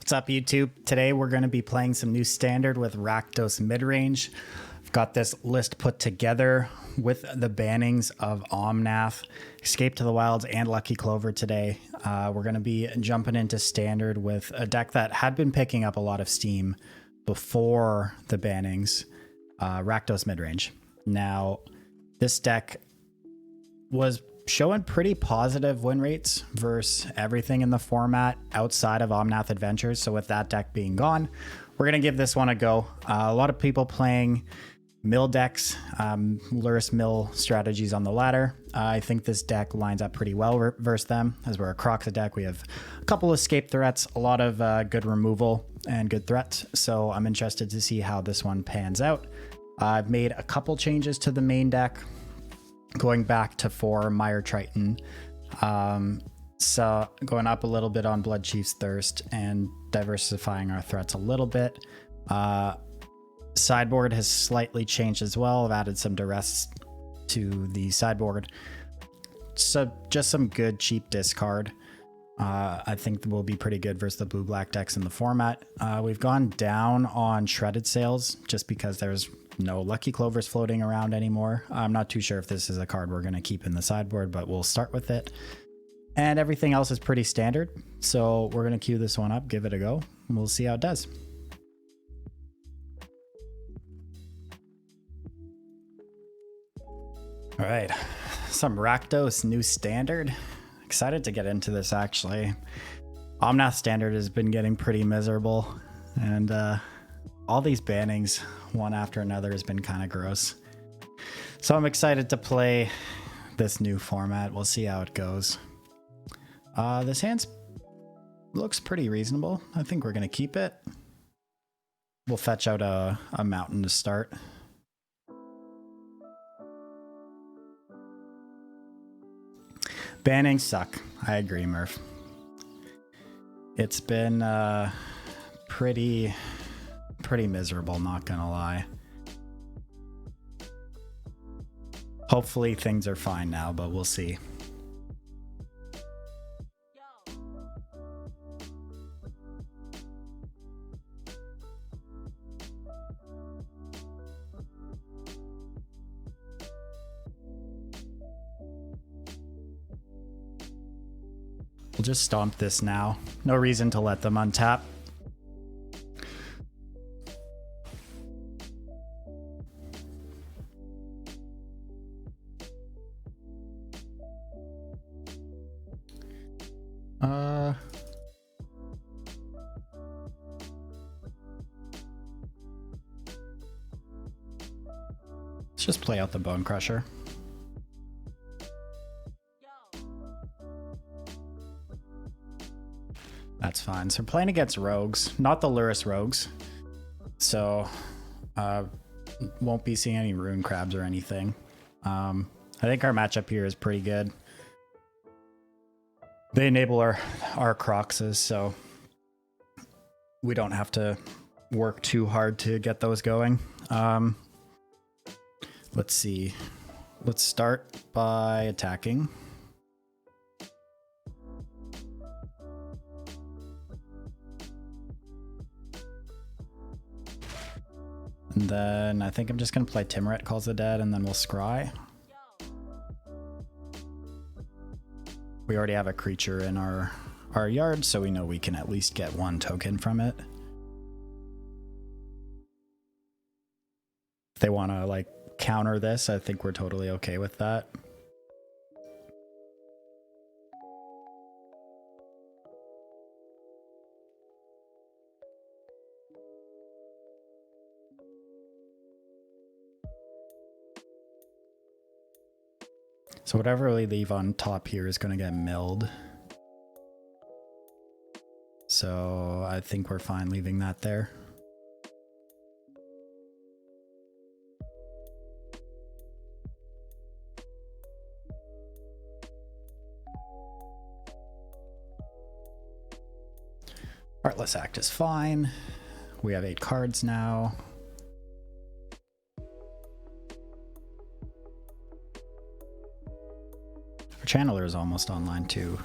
What's up, YouTube? Today we're going to be playing some new standard with Rakdos Midrange. I've got this list put together with the bannings of Omnath, Escape to the Wilds, and Lucky Clover today. We're going to be jumping into standard with a deck that had been picking up a lot of steam before the bannings, Rakdos Midrange. Now, this deck was showing pretty positive win rates versus everything in the format outside of Omnath Adventures. So with that deck being gone, we're going to give this one a go. A lot of people playing mill decks, Luris mill strategies on the ladder. I think this deck lines up pretty well versus them. As we're a KROXA deck, we have a couple escape threats, a lot of good removal and good threats. So I'm interested to see how this one pans out. I've made a couple changes to the main deck, going back to 4 Mire Triton, so going up a little bit on Blood Chief's Thirst and diversifying our threats a little bit. Sideboard has slightly changed as well. I've added some duress to the sideboard, so just some good cheap discard. I think will be pretty good versus the blue-black decks in the format. We've gone down on Shredded Sails just because there's no Lucky Clovers floating around anymore. I'm not too sure if this is a card we're going to keep in the sideboard, but we'll start with it. And everything else is pretty standard. So we're going to queue this one up, give it a go, and we'll see how it does. All right, some Rakdos new standard. Excited to get into this, actually. Omnath standard has been getting pretty miserable, and all these bannings, one after another, has been kind of gross. So I'm excited to play this new format. We'll see how it goes. This hand looks pretty reasonable. I think we're going to keep it. We'll fetch out a mountain to start. Bannings suck. I agree, Murph. It's been pretty miserable, not gonna lie. Hopefully things are fine now, but we'll see. We'll just stomp this now. No reason to let them untap. Let's just play out the Bone Crusher. That's fine. So we're playing against rogues, not the Luris rogues. So won't be seeing any rune crabs or anything. I think our matchup here is pretty good. They enable our KROXAs, so we don't have to work too hard to get those going. Let's see. Let's start by attacking. And then I think I'm just going to play Timuret Calls the Dead, and then we'll scry. We already have a creature in our yard, so we know we can at least get 1 token from it. If they want to like counter this, I think we're totally okay with that. So whatever we leave on top here is going to get milled. So I think we're fine leaving that there. Heartless Act is fine. We have 8 cards now. Our Channeler is almost online too.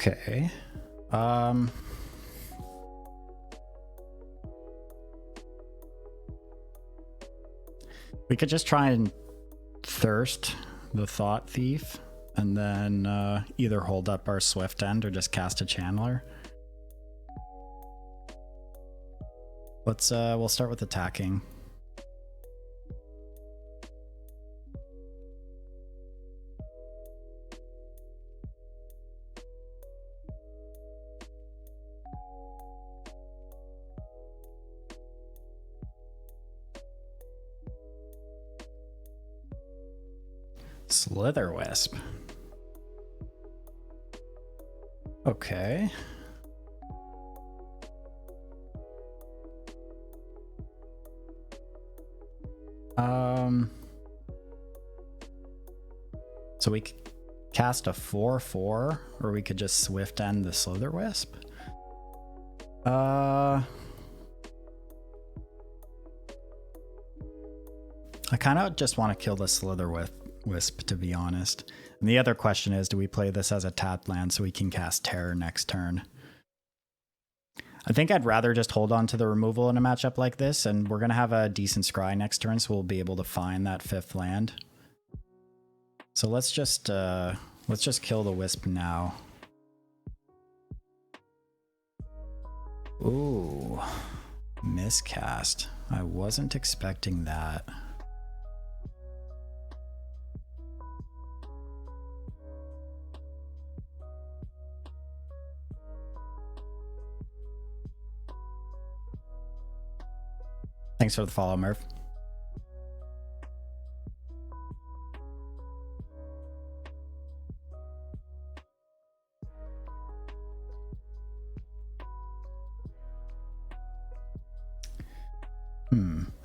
Okay. We could just try and thirst the Thought Thief and then either hold up our Swift End or just cast a Channeler. We'll start with attacking. Slitherwisp. Okay. So we could cast a 4/4, or we could just Swift End the Slitherwisp. I kind of just want to kill the Slitherwisp, to be honest. And the other question is, do we play this as a tapped land so we can cast Terror next turn? I think I'd rather just hold on to the removal in a matchup like this, and we're going to have a decent scry next turn, so we'll be able to find that 5th land. So let's just kill the Wisp now. Ooh, miscast. I wasn't expecting that. Thanks for the follow, Murph.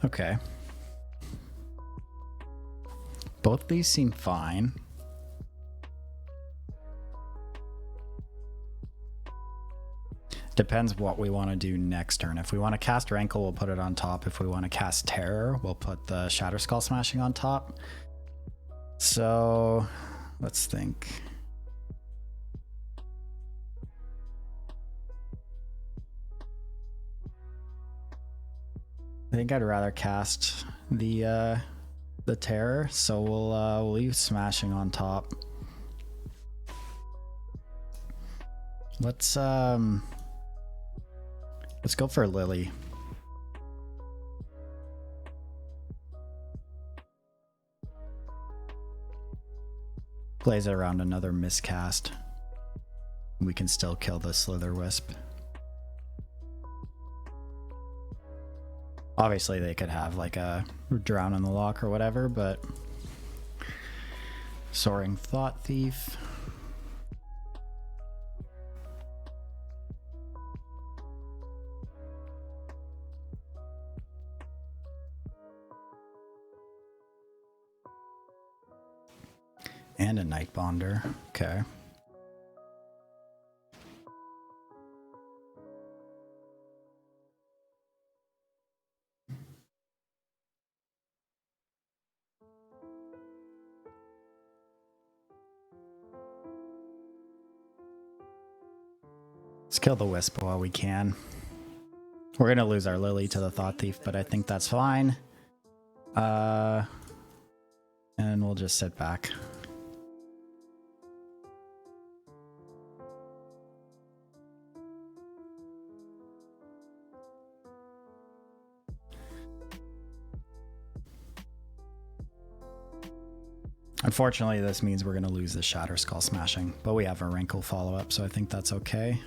Okay. Both these seem fine. Depends what we want to do next turn. If we want to cast Rankle, we'll put it on top. If we want to cast Terror, we'll put the Shatter Skull Smashing on top. So let's think. I think I'd rather cast the Terror, so we'll leave Smashing on top. Let's go for Lily. Plays it around another miscast. We can still kill the Slitherwisp. Obviously they could have like a Drown in the Lock or whatever, but Soaring Thought Thief. And a Nightbonder. Okay. Let's kill the Wisp while we can. We're gonna lose our Lily to the Thought Thief, but I think that's fine. And we'll just sit back. Unfortunately, this means we're going to lose the Shatter Skull Smashing, but we have a Rankle follow-up, so I think that's okay.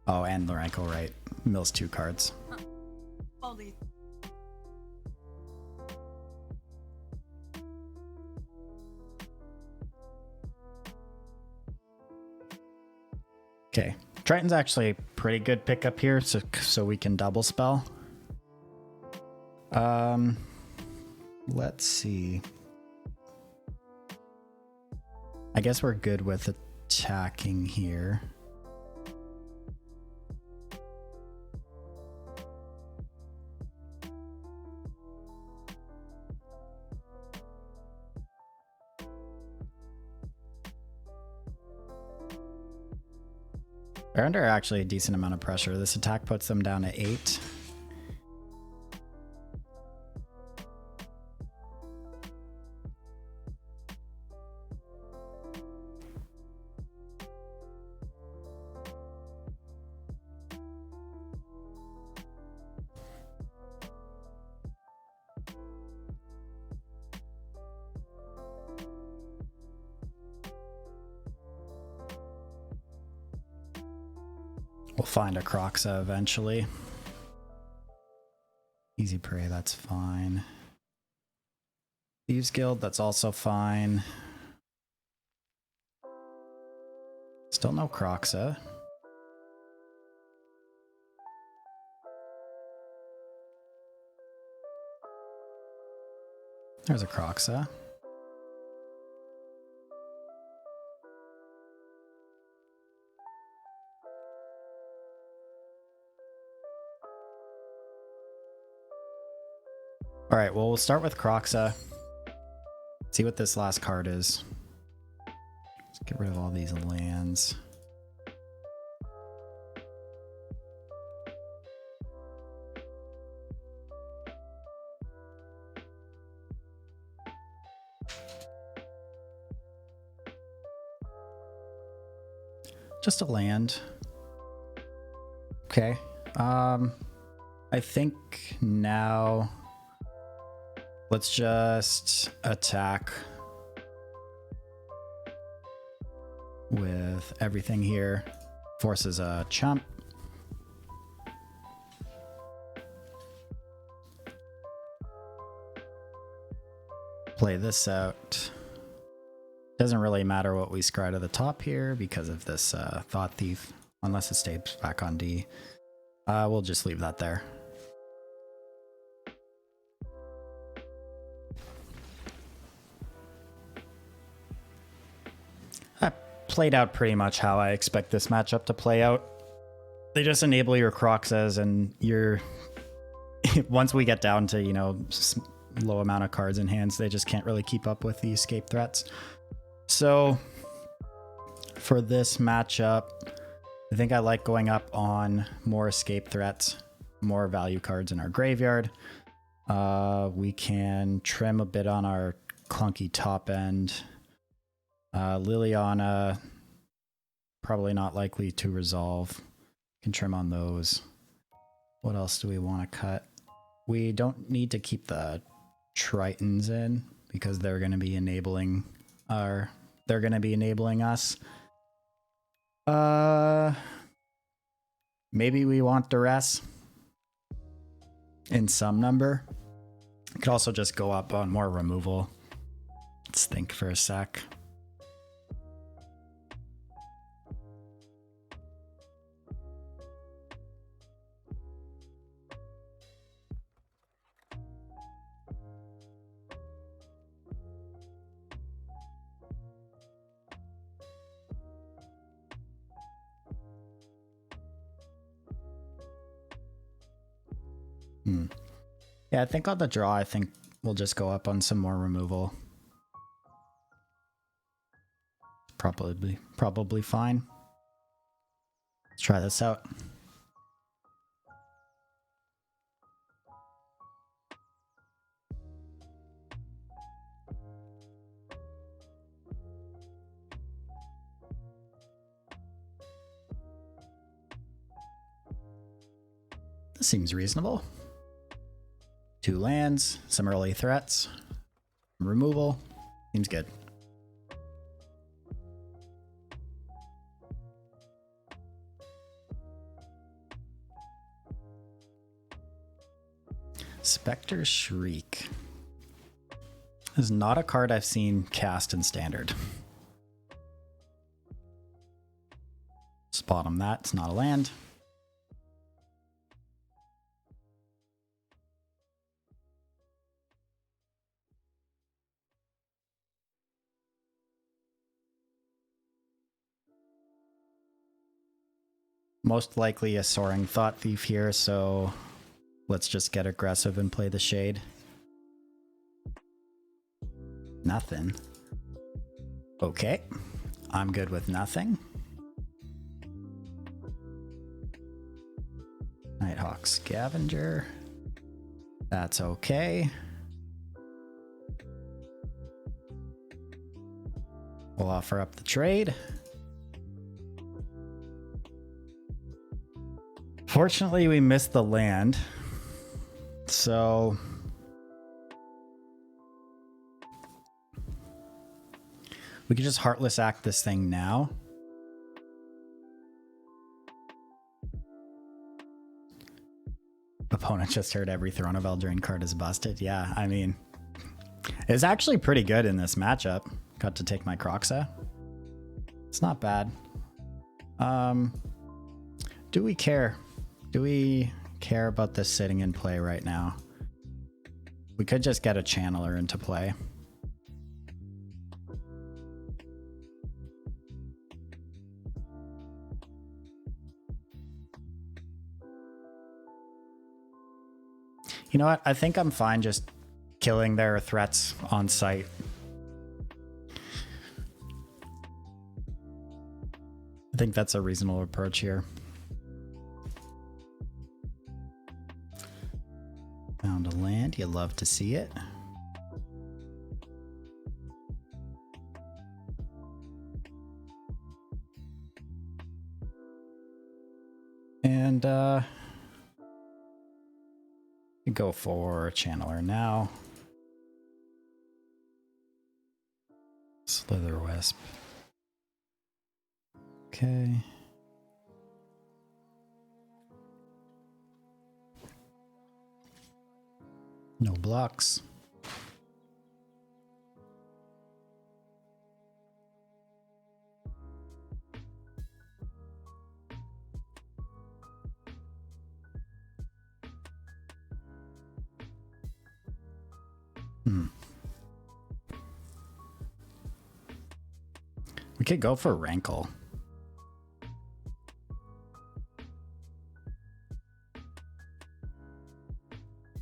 Oh, and the Rankle, right. Mills 2 cards. Holy. Okay. Triton's actually a pretty good pickup here, so we can double spell. Let's see. I guess we're good with attacking here. They're under actually a decent amount of pressure. This attack puts them down to 8. We'll find a KROXA eventually. Easy prey, that's fine. Thieves Guild, that's also fine. Still no KROXA. There's a KROXA. All right, well, we'll start with KROXA. See what this last card is. Let's get rid of all these lands. Just a land. Okay. I think now let's just attack with everything here. Forces a chump. Play this out. Doesn't really matter what we scry to the top here because of this Thought Thief, unless it stays back on D. We'll just leave that there. That played out pretty much how I expect this matchup to play out. They just enable your KROXAs and your... once we get down to, you know, low amount of cards in hands, they just can't really keep up with the escape threats. So for this matchup, I think I like going up on more escape threats, more value cards in our graveyard. We can trim a bit on our clunky top end. Liliana, probably not likely to resolve. Can trim on those. What else do we want to cut? We don't need to keep the Tritons in because they're going to be enabling us. Maybe we want duress in some number. We could also just go up on more removal. Let's think for a sec. Yeah, I think on the draw, I think we'll just go up on some more removal. Probably fine. Let's try this out. This seems reasonable. 2 lands, some early threats, removal. Seems good. Spectre Shriek. This is not a card I've seen cast in Standard. Spot on that, it's not a land. Most likely a Soaring Thought Thief here, so let's just get aggressive and play the Shade. Nothing. Okay, I'm good with nothing. Nighthawk Scavenger. That's okay. We'll offer up the trade. Fortunately, we missed the land. So we could just Heartless Act this thing now. Opponent just heard every Throne of Eldraine card is busted. Yeah, I mean, it's actually pretty good in this matchup. Got to take my KROXA. It's not bad. Do we care? Do we care about this sitting in play right now? We could just get a Channeler into play. You know what? I think I'm fine just killing their threats on site. I think that's a reasonable approach here. Found a land. You love to see it. And go for Channeler now. Slither Wisp. Okay. No blocks. We could go for Rankle.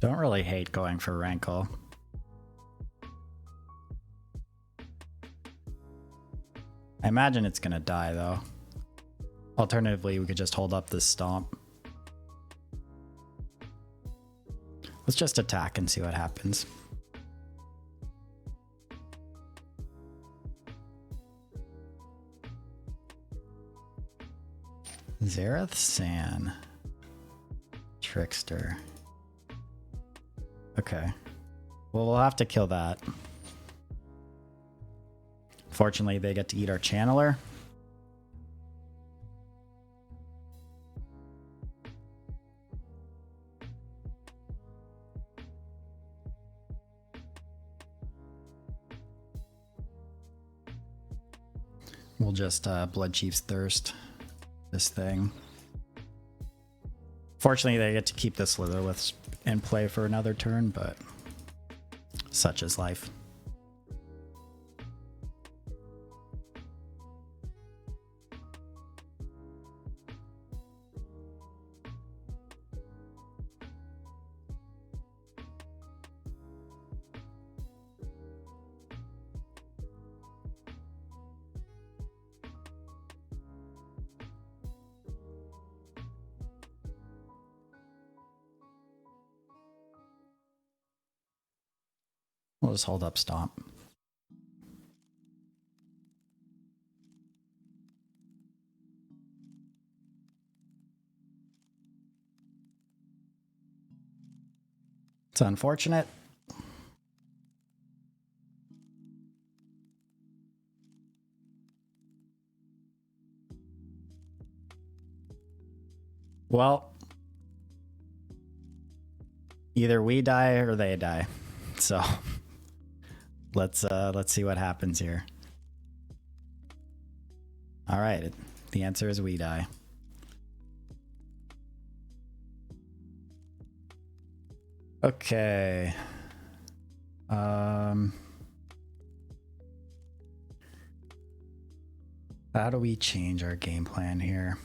Don't really hate going for Rankle. I imagine it's gonna die though. Alternatively, we could just hold up this Stomp. Let's just attack and see what happens. Zareth San. Trickster. Okay. Well, we'll have to kill that. Fortunately, they get to eat our Channeler. We'll just Bloodchief's Thirst this thing. Fortunately, they get to keep this Slitherwith in play for another turn, but such is life. We'll just hold up Stomp. It's unfortunate. Well, either we die or they die. So let's see what happens here. All right, the answer is we die. Okay. How do we change our game plan here?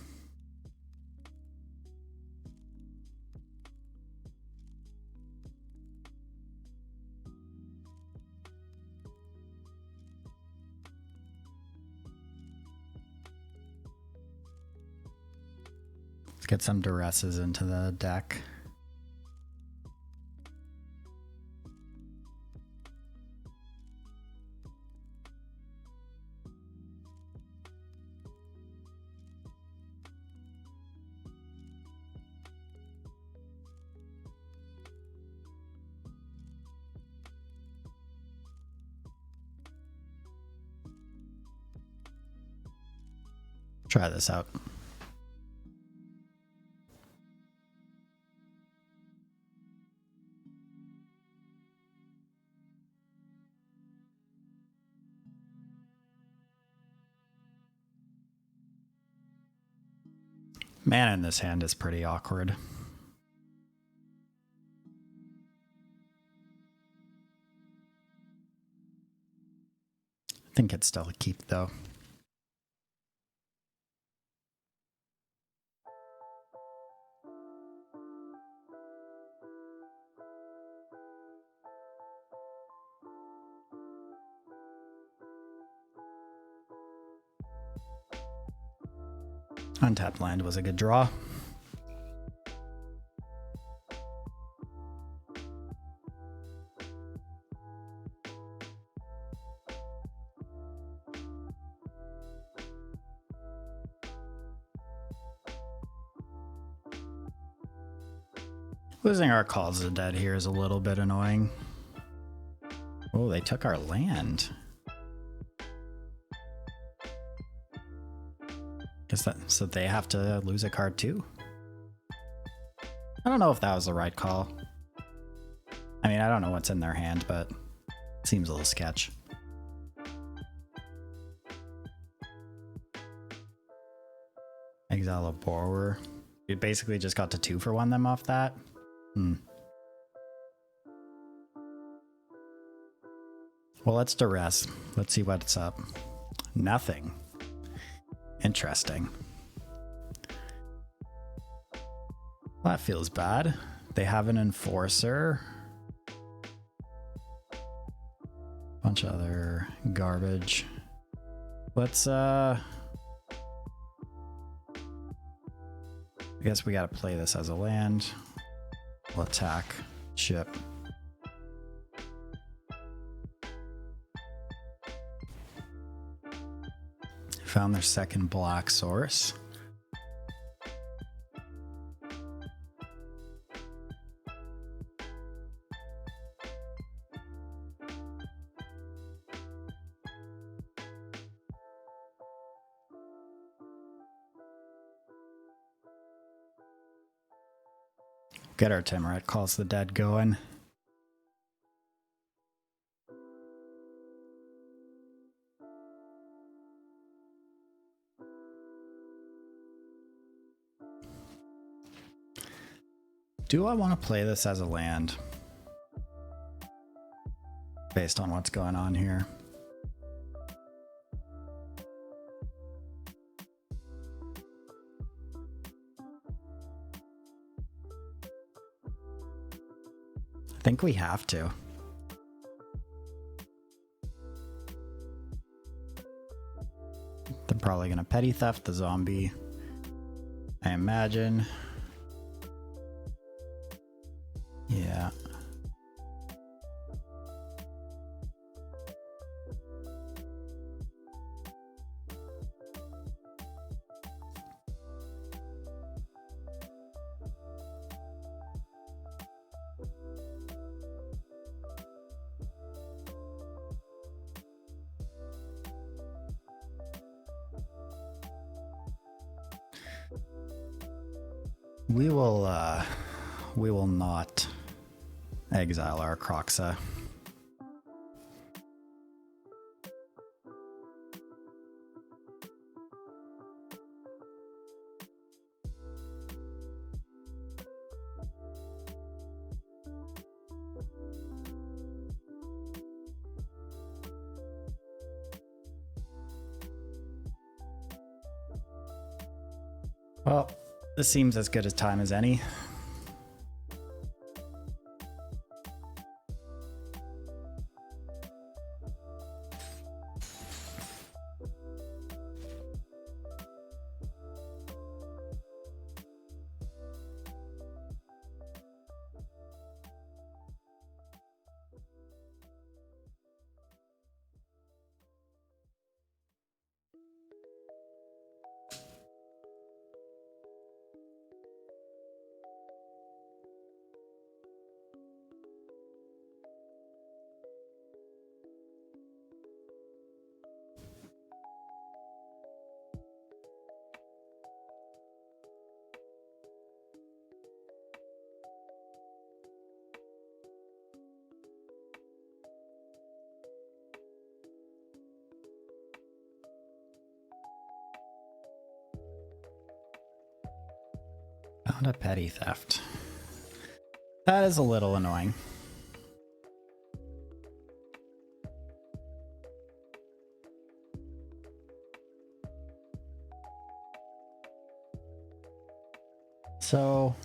Get some duresses into the deck. Try this out. Mana in this hand is pretty awkward. I think it's still a keep though. Untapped land was a good draw. Losing our Calls of the Dead here is a little bit annoying. Oh, they took our land. Guess that, so they have to lose a card too? I don't know if that was the right call. I mean, I don't know what's in their hand, but it seems a little sketch. Exile a borrower. You basically just got to 2 for 1 them off that. Well, let's duress. Let's see what's up. Nothing. Interesting. Well, that feels bad. They have an enforcer. Bunch of other garbage. Let's I guess we gotta play this as a land. We'll attack ship. Found their second black source. Get our Timuret Calls the Dead going. Do I want to play this as a land? Based on what's going on here. I think we have to. They're probably going to petty theft the zombie, I imagine. Yeah. We will not exile our KROXA. Well, this seems as good a time as any. Found a petty theft. That is a little annoying. So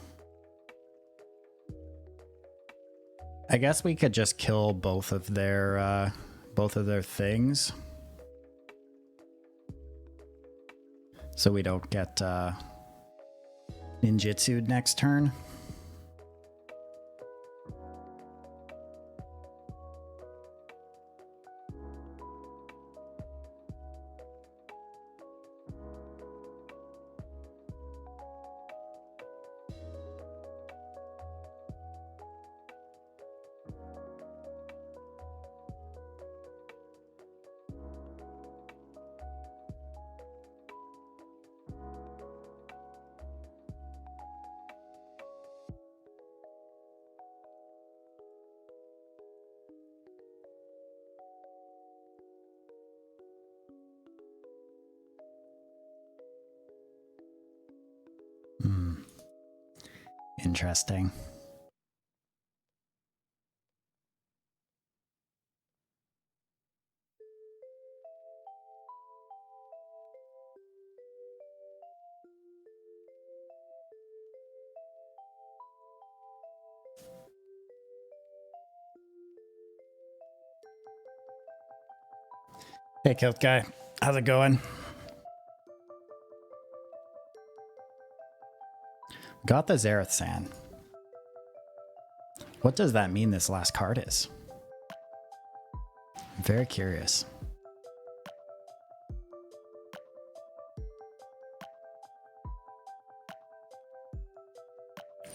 I guess we could just kill both of their things, so we don't get ninjutsu'd next turn. Interesting. Hey, Kilt Guy. How's it going? Got the Zareth Sand. What does that mean this last card is? I'm very curious.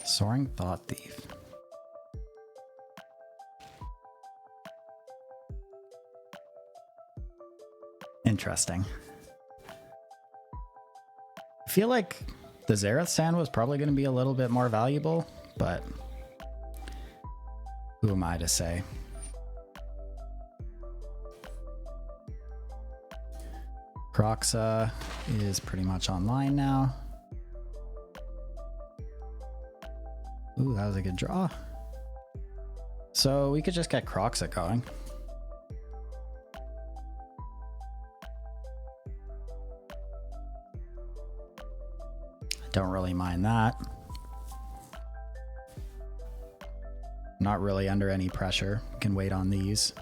Soaring Thought Thief. Interesting. I feel like the Zareth Sand was probably going to be a little bit more valuable, but who am I to say? KROXA is pretty much online now. Ooh, that was a good draw. So we could just get KROXA going. Don't really mind that. Not really under any pressure. Can wait on these.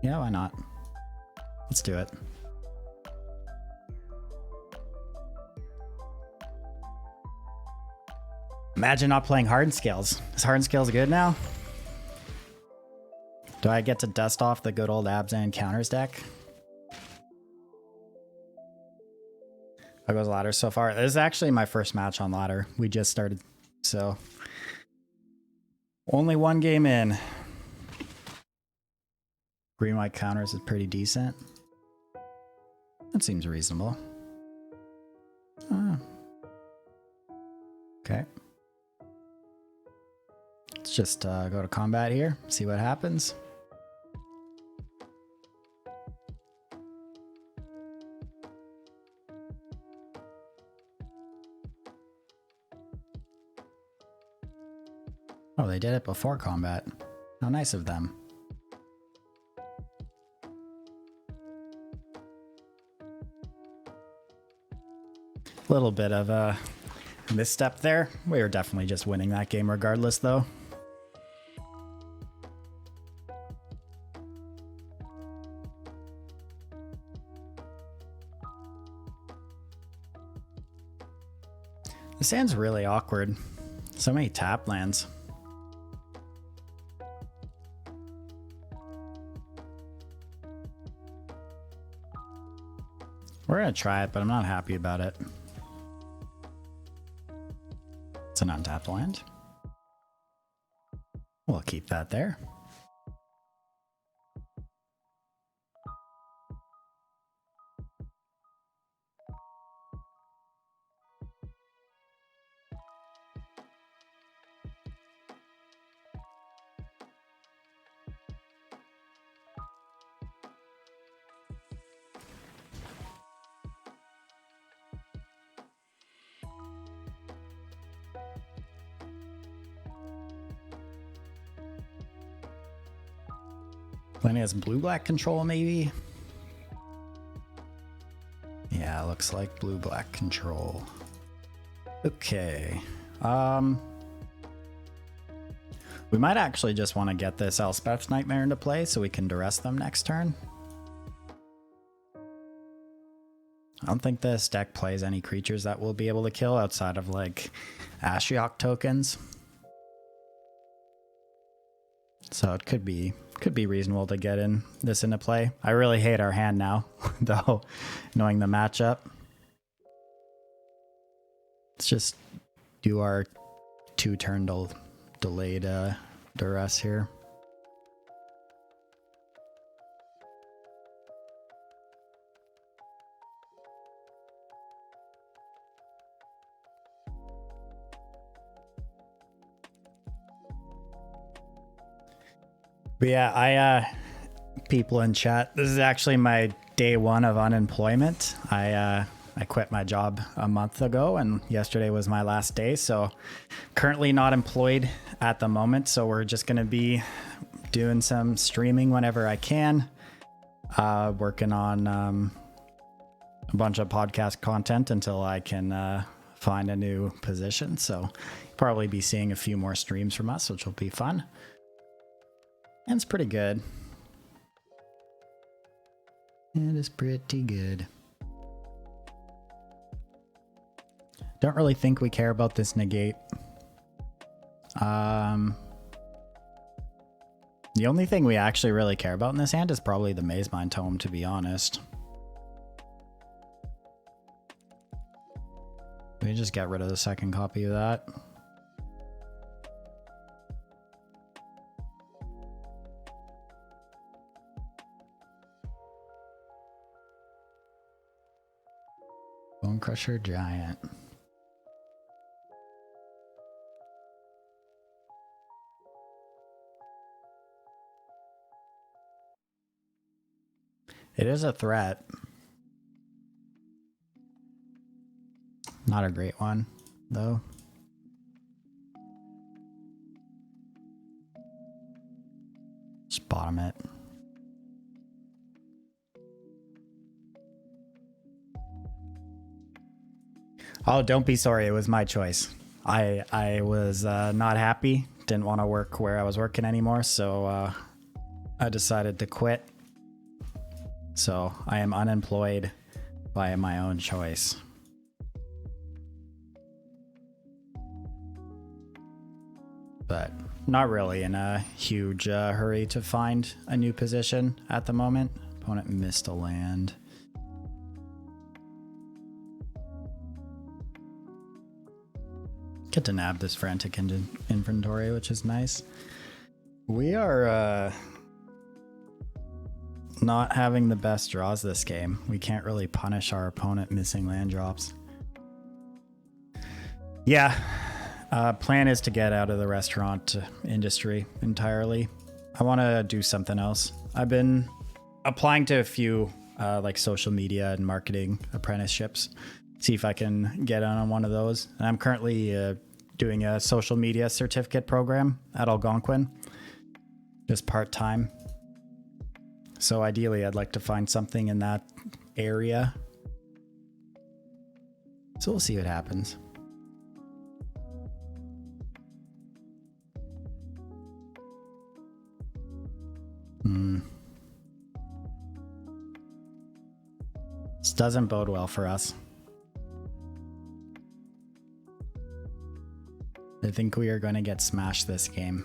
Yeah, why not? Let's do it. Imagine not playing Hardened Scales. Is Hardened Scales good now? Do I get to dust off the good old Abzan counters deck? How goes ladder so far? This is actually my first match on ladder. We just started, so only one game in. Green white counters is pretty decent. That seems reasonable. Okay. Let's just go to combat here, see what happens. Oh, they did it before combat. How nice of them. A little bit of a misstep there. We were definitely just winning that game regardless, though. The sand's really awkward. So many tap lands. We're gonna try it, but I'm not happy about it. It's an untapped land. We'll keep that there. Playing as blue-black control, maybe? Yeah, looks like blue-black control. Okay. We might actually just want to get this Elspeth's Nightmare into play so we can duress them next turn. I don't think this deck plays any creatures that we'll be able to kill outside of like Ashiok tokens. So it could be reasonable to get this into play. I really hate our hand now, though, knowing the matchup. Let's just do our 2-turn delayed duress here. But yeah, people in chat, this is actually my day 1 of unemployment. I quit my job a month ago and yesterday was my last day. So currently not employed at the moment. So we're just going to be doing some streaming whenever I can. Working on a bunch of podcast content until I can find a new position. So probably be seeing a few more streams from us, which will be fun. And it's pretty good. It is pretty good. Don't really think we care about this negate. The only thing we actually really care about in this hand is probably the Maze Mind Tome, to be honest. We just get rid of the second copy of that. Bone Crusher Giant. It is a threat. Not a great one, though. Just bottom it. Oh, don't be sorry. It was my choice. I was not happy. Didn't want to work where I was working anymore, so I decided to quit. So I am unemployed by my own choice. But not really in a huge hurry to find a new position at the moment. Opponent missed a land. Get to nab this frantic inventory, which is nice. We are not having the best draws this game. We can't really punish our opponent missing land drops. Yeah, plan is to get out of the restaurant industry entirely. I want to do something else. I've been applying to a few like social media and marketing apprenticeships. See if I can get on one of those. And I'm currently doing a social media certificate program at Algonquin, just part-time. So ideally, I'd like to find something in that area. So we'll see what happens. This doesn't bode well for us. I think we are going to get smashed this game.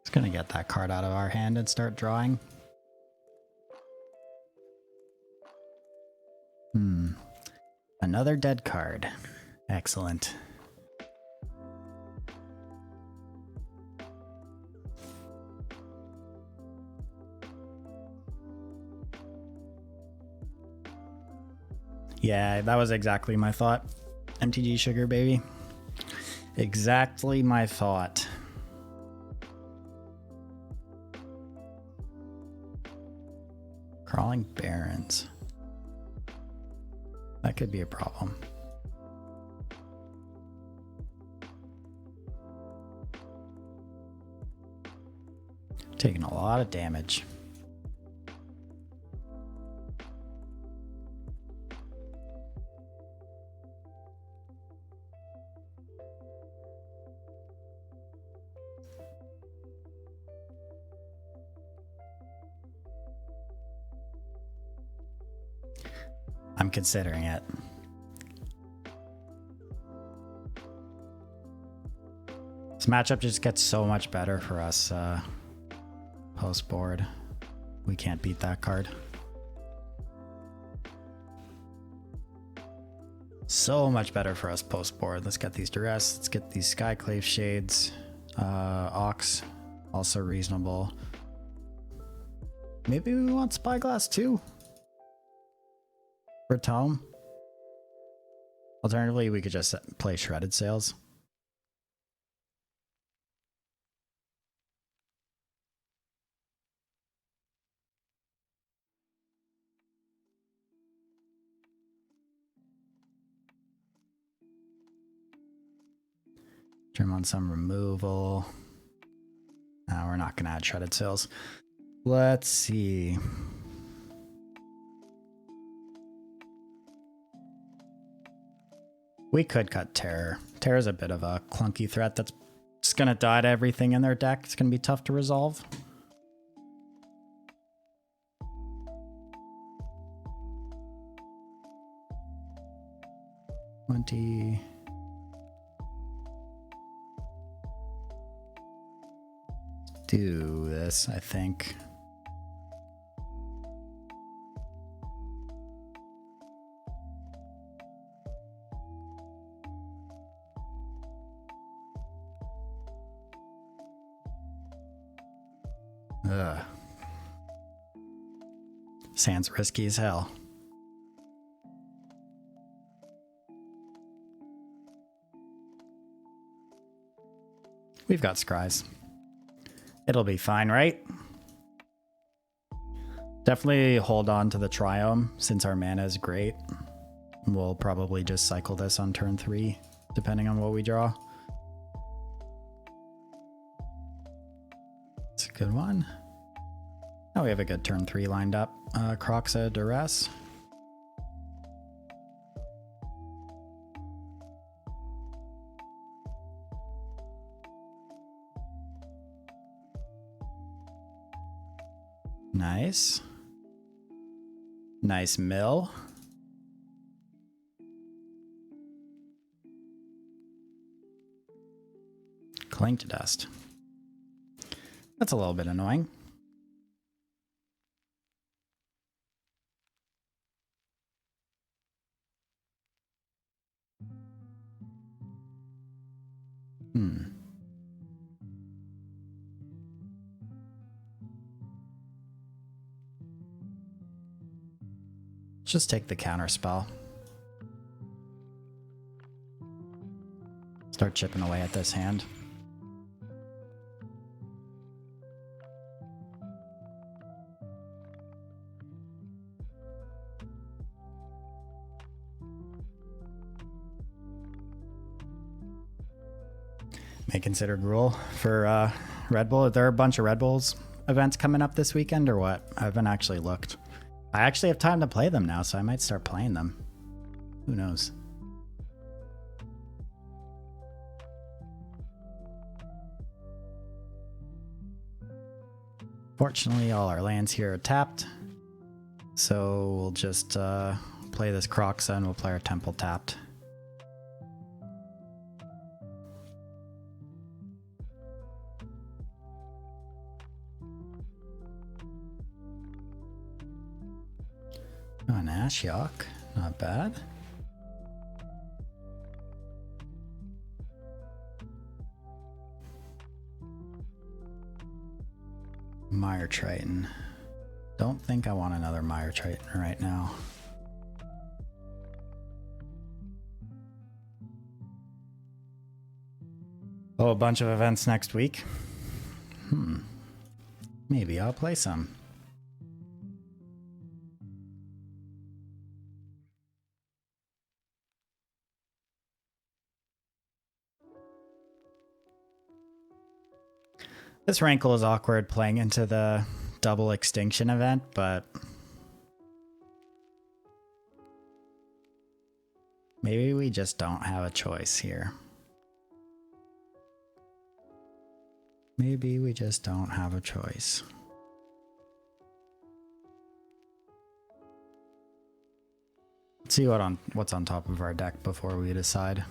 It's gonna get that card out of our hand and start drawing. Another dead card. Excellent. Yeah, that was exactly my thought. MTG sugar baby. Exactly my thought. Crawling Barrens. That could be a problem. Taking a lot of damage. I'm considering it. This matchup just gets so much better for us post board. We can't beat that card. So much better for us post board. Let's get these duress. Let's get these Skyclave Shades. Ox, also reasonable. Maybe we want Spyglass too. For Tome. Alternatively, we could just play Shredded Sails. Trim on some removal. No, we're not going to add Shredded Sails. Let's see. We could cut Terror. Terror's a bit of a clunky threat that's just going to dot everything in their deck. It's going to be tough to resolve. Do this, I think. Ugh. Sounds risky as hell. We've got Scries. It'll be fine, right? Definitely hold on to the Triome since our mana is great. We'll probably just cycle this on turn 3, depending on what we draw. It's a good one. Oh, we have a good turn 3 lined up. KROXA Duress. Nice. Nice mill. Cling to dust. That's a little bit annoying. Just take the counter spell. Start chipping away at this hand. May consider Gruul for Red Bull. Are there a bunch of Red Bulls events coming up this weekend or what? I haven't actually looked. I actually have time to play them now, so I might start playing them. Who knows? Fortunately, all our lands here are tapped. So we'll just play this KROXA and we'll play our Temple tapped. Oh, an Ashiok. Not bad. Mire Triton. Don't think I want another Mire Triton right now. Oh, a bunch of events next week. Maybe I'll play some. This rankle is awkward playing into the double extinction event, but maybe we just don't have a choice here. Maybe we just don't have a choice. Let's see what's on top of our deck before we decide.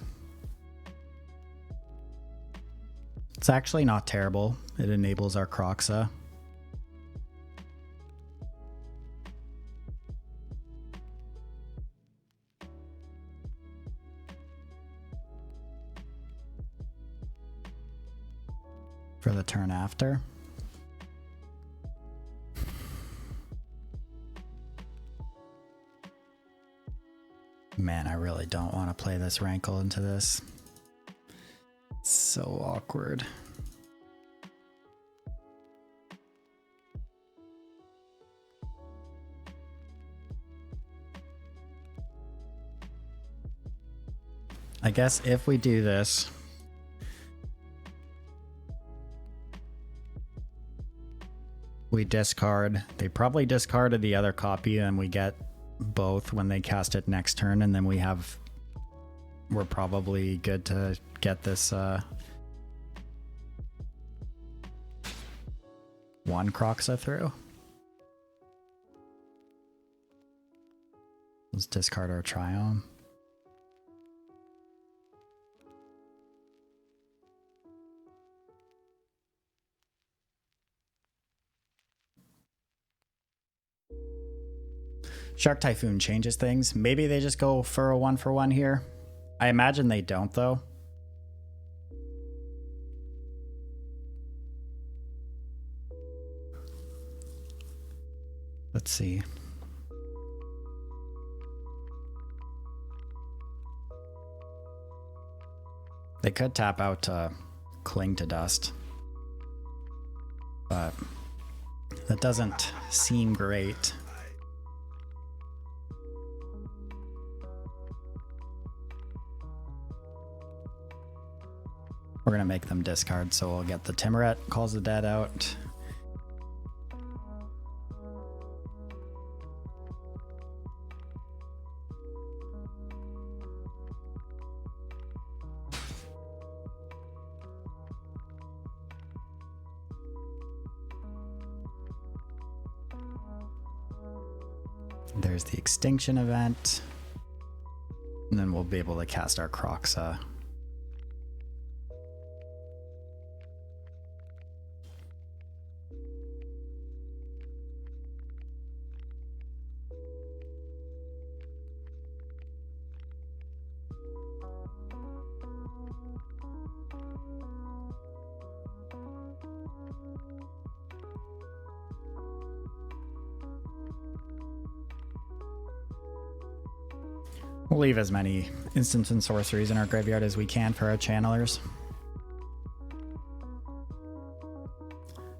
It's actually not terrible. It enables our KROXA. For the turn after. Man, I really don't want to play this rankle into this. It's so awkward. I guess if we do this, we discard. They probably discarded the other copy and we get both when they cast it next turn, and then we're probably good to get this one KROXA through. Let's discard our Triome. Shark Typhoon changes things. Maybe they just go for a 1-for-1 here. I imagine they don't, though. Let's see. They could tap out to Cling to Dust, but that doesn't seem great. We're going to make them discard, so we'll get the Timuret, Calls the Dead out. There's the Extinction event. And then we'll be able to cast our KROXA. We'll leave as many instants and sorceries in our graveyard as we can for our channelers.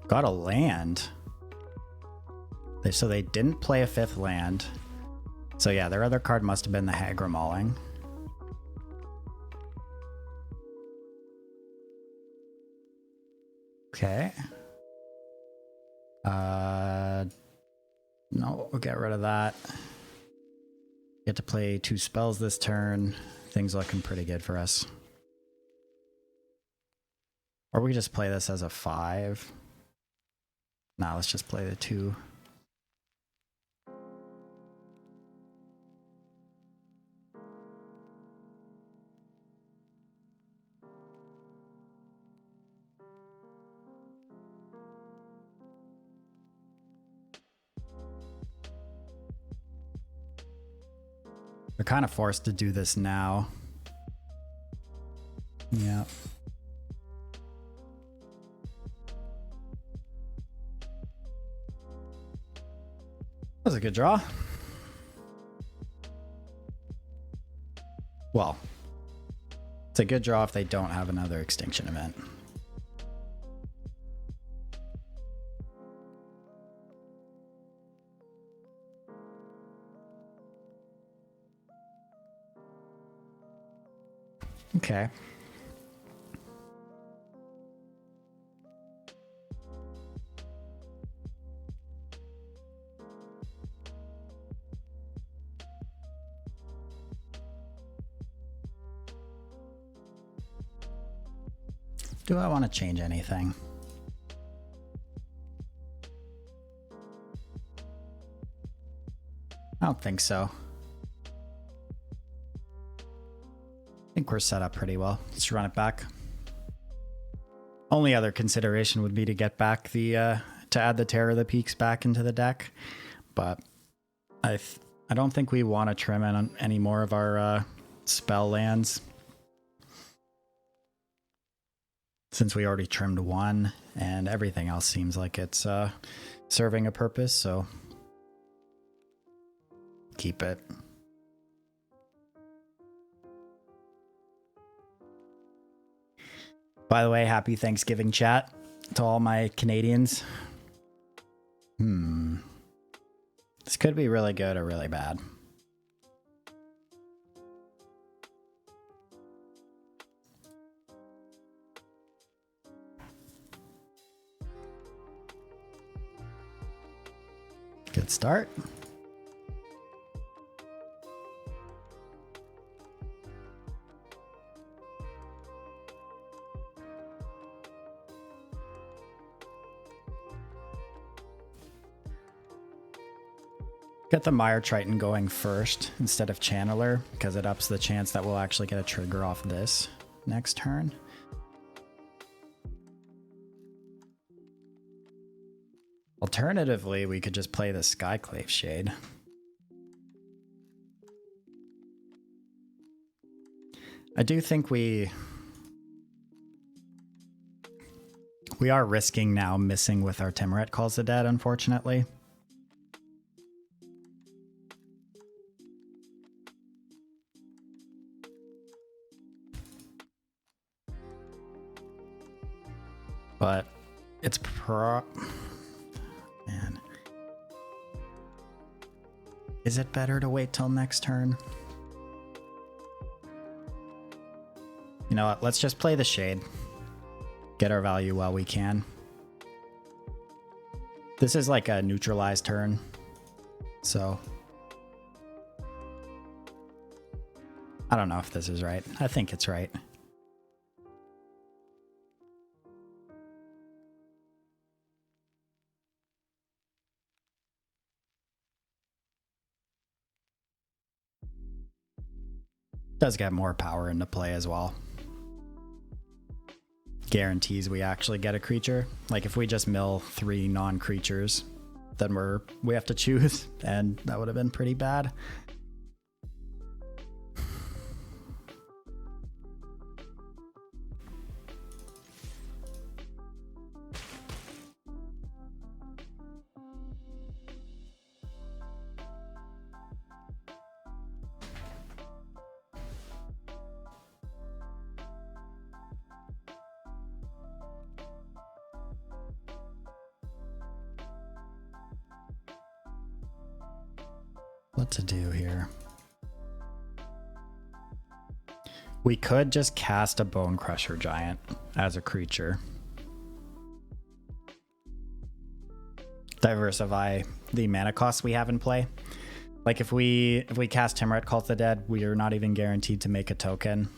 Got a land. So they didn't play a 5th land. So yeah, their other card must have been the Hagra Mauling. Okay. No, we'll get rid of that. Get to play 2 spells this turn. Things looking pretty good for us. Or we just play this as a 5. Nah, let's just play the 2. We're kind of forced to do this now. Yeah. That was a good draw. Well, it's a good draw if they don't have another extinction event. Okay. Do I want to change anything? I don't think so. I think we're set up pretty well. Let's run it back. Only other consideration would be to get back the to add the Terror of the Peaks back into the deck, but I don't think we want to trim in any more of our spell lands, since we already trimmed one and everything else seems like it's serving a purpose, so keep it. By the way, happy Thanksgiving, chat, to all my Canadians. This could be really good or really bad. Good start. Get the Mire Triton going first instead of Channeler, because it ups the chance that we'll actually get a trigger off this next turn. Alternatively, we could just play the Skyclave Shade. I do think we are risking now missing with our Timuret Calls the Dead, unfortunately. But it's man. Is it better to wait till next turn? You know what? Let's just play the Shade. Get our value while we can. This is like a neutralized turn, so I don't know if this is right. I think it's right. Does get more power into play as well. Guarantees we actually get a creature. Like if we just mill 3 non-creatures, then we have to choose, and that would have been pretty bad. What to do here? We could just cast a Bone Crusher Giant as a creature. Diversify the mana costs we have in play. Like if we cast Timuret Call of the Dead, we are not even guaranteed to make a token,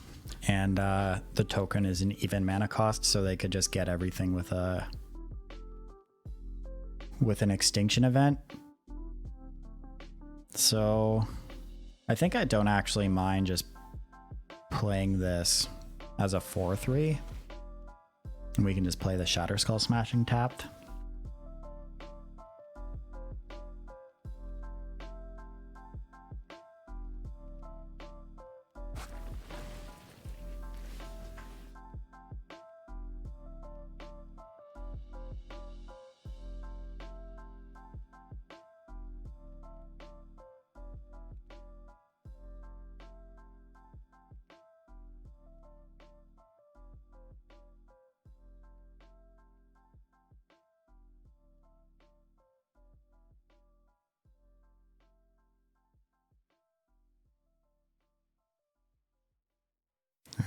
and the token is an even mana cost, so they could just get everything with an extinction event. So I think I don't actually mind just playing this as a 4/3, and we can just play the Shatter Skull Smashing tapped.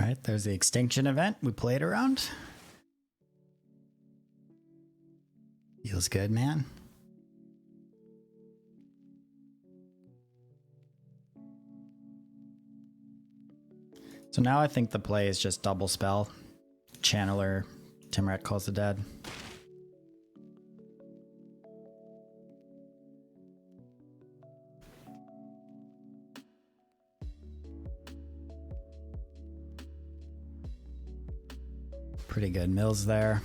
All right, there's the extinction event we played around. Feels good, man. So now I think the play is just double spell. Channeler, Timrat Calls the Dead. Pretty good mills there.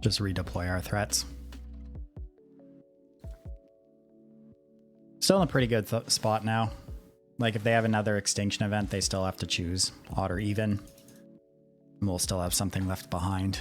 Just redeploy our threats. Still in a pretty good spot now. Like, if they have another extinction event, they still have to choose odd or even. And we'll still have something left behind.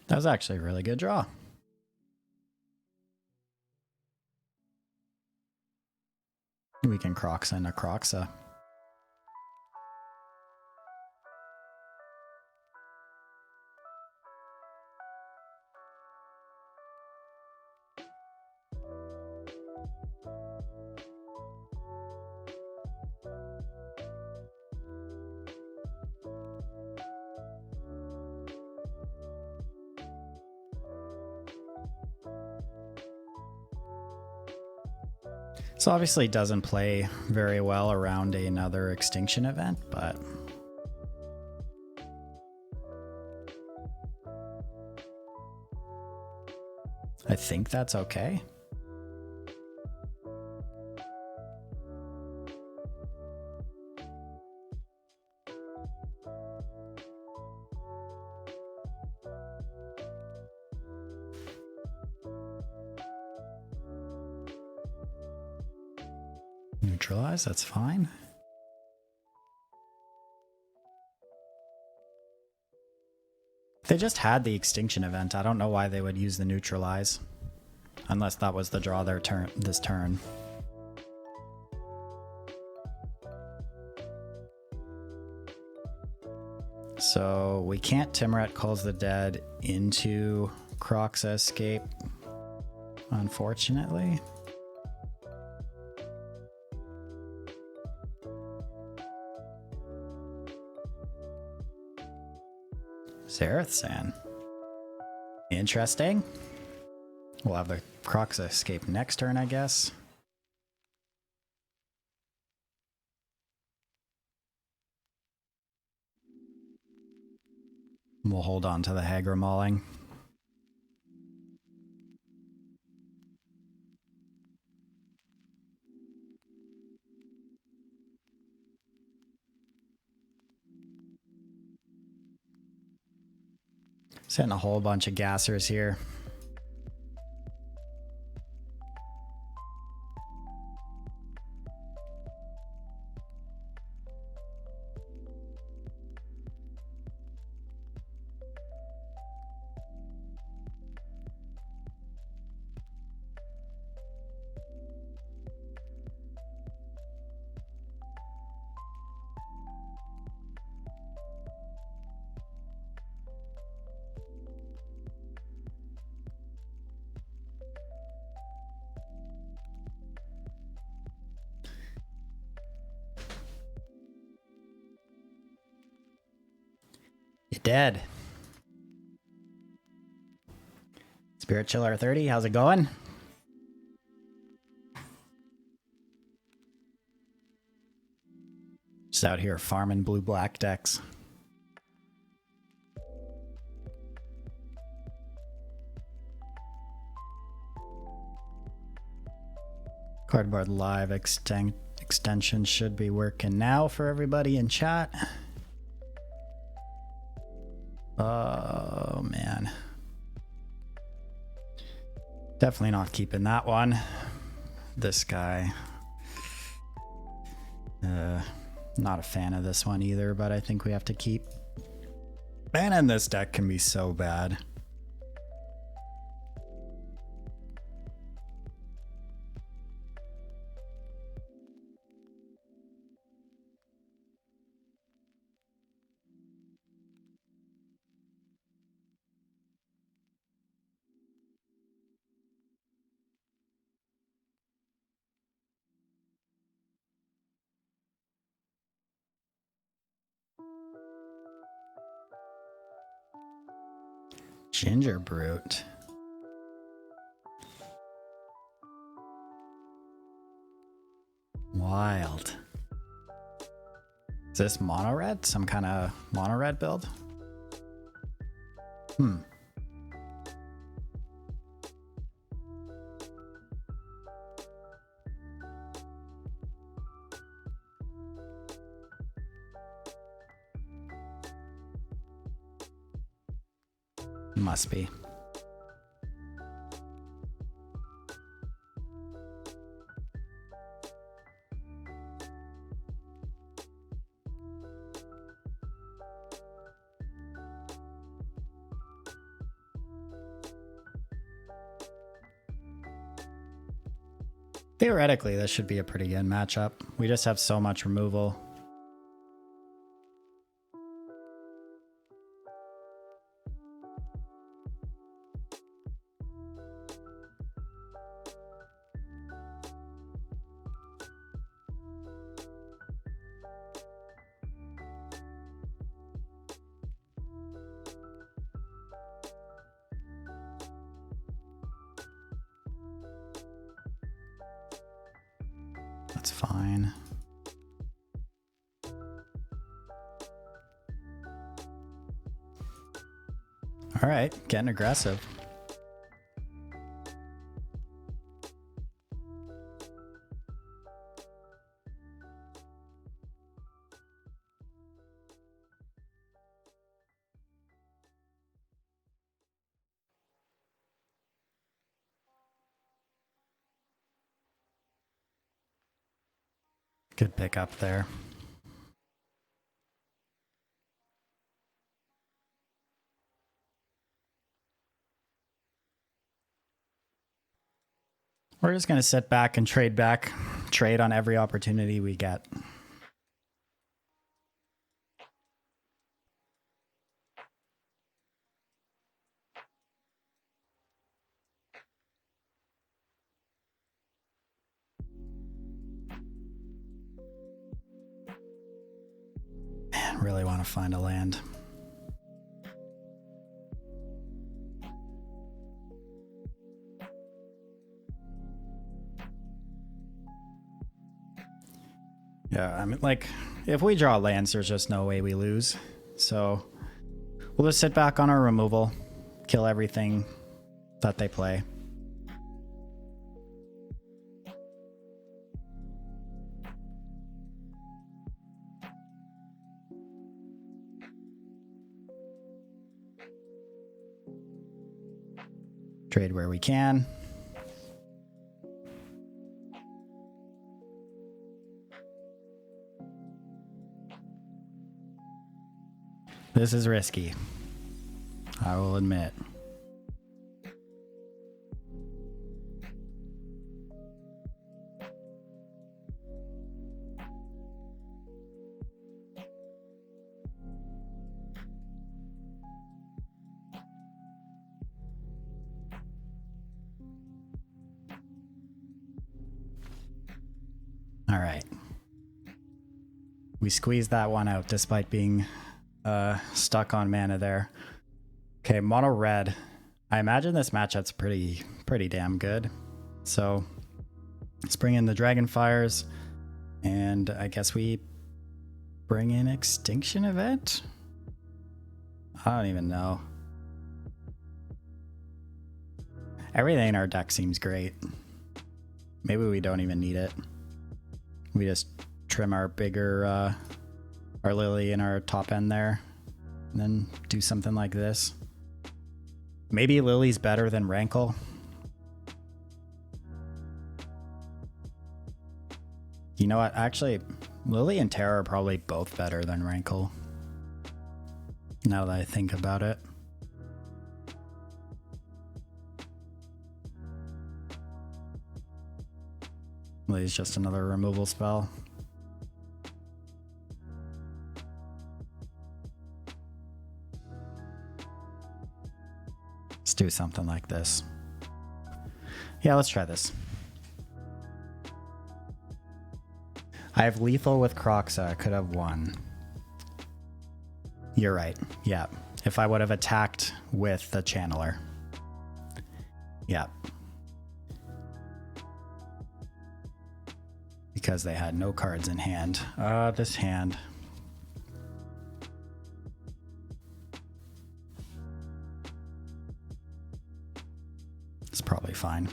That was actually a really good draw. We can KROXA into KROXA. So obviously it doesn't play very well around another extinction event, but I think that's okay. Neutralize, that's fine. If they just had the extinction event, I don't know why they would use the neutralize. Unless that was the draw their turn this turn. So we can't Timrat Calls the Dead into KROXA Escape, unfortunately. Zareth-san. Interesting. We'll have the KROXA Escape next turn, I guess. We'll hold on to the Hagra Mauling. Setting a whole bunch of gassers here. You're dead. Spirit Chiller 30, how's it going? Just out here farming blue-black decks. Cardboard Live extension should be working now for everybody in chat. Oh man. Definitely not keeping that one. This guy. Not a fan of this one either, but I think we have to keep. Man, and this deck can be so bad. Ginger Brute. Wild. Is this mono red? Some kind of mono red build? Must be. Theoretically, this should be a pretty good matchup. We just have so much removal. That's fine. All right, getting aggressive. Good pick up there. We're just going to sit back and trade on every opportunity we get. Man, really want to find a land. Yeah, I mean, like, if we draw lands, there's just no way we lose. So we'll just sit back on our removal, kill everything that they play. Trade where we can. This is risky, I will admit. All right. We squeezed that one out despite being stuck on mana there. Okay, mono red. I imagine this matchup's pretty damn good. So let's bring in the Dragonfires, and I guess we bring in Extinction Event? I don't even know. Everything in our deck seems great. Maybe we don't even need it. We just trim our bigger, our Lily and our top end there, and then do something like this. Maybe Lily's better than Rankle. You know what? Actually, Lily and Terra are probably both better than Rankle. Now that I think about it. Lily's just another removal spell. Let's do something like this. Yeah, let's try this. I have lethal with KROXA. I could have won. You're right. Yeah. If I would have attacked with the channeler. Yeah. Because they had no cards in hand. This hand. It's probably fine.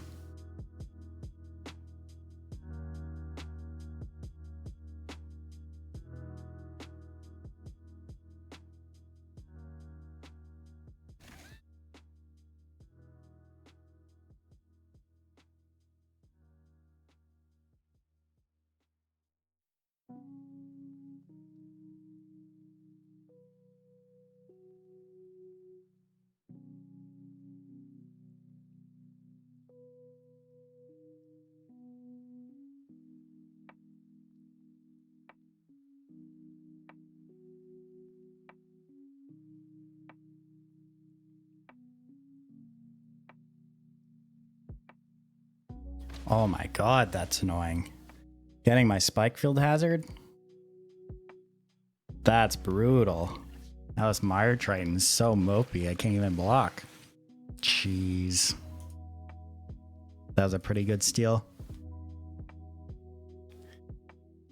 Oh my god, that's annoying. Getting my spike field hazard? That's brutal. Now this Mire Triton's so mopey, I can't even block. Jeez. That was a pretty good steal.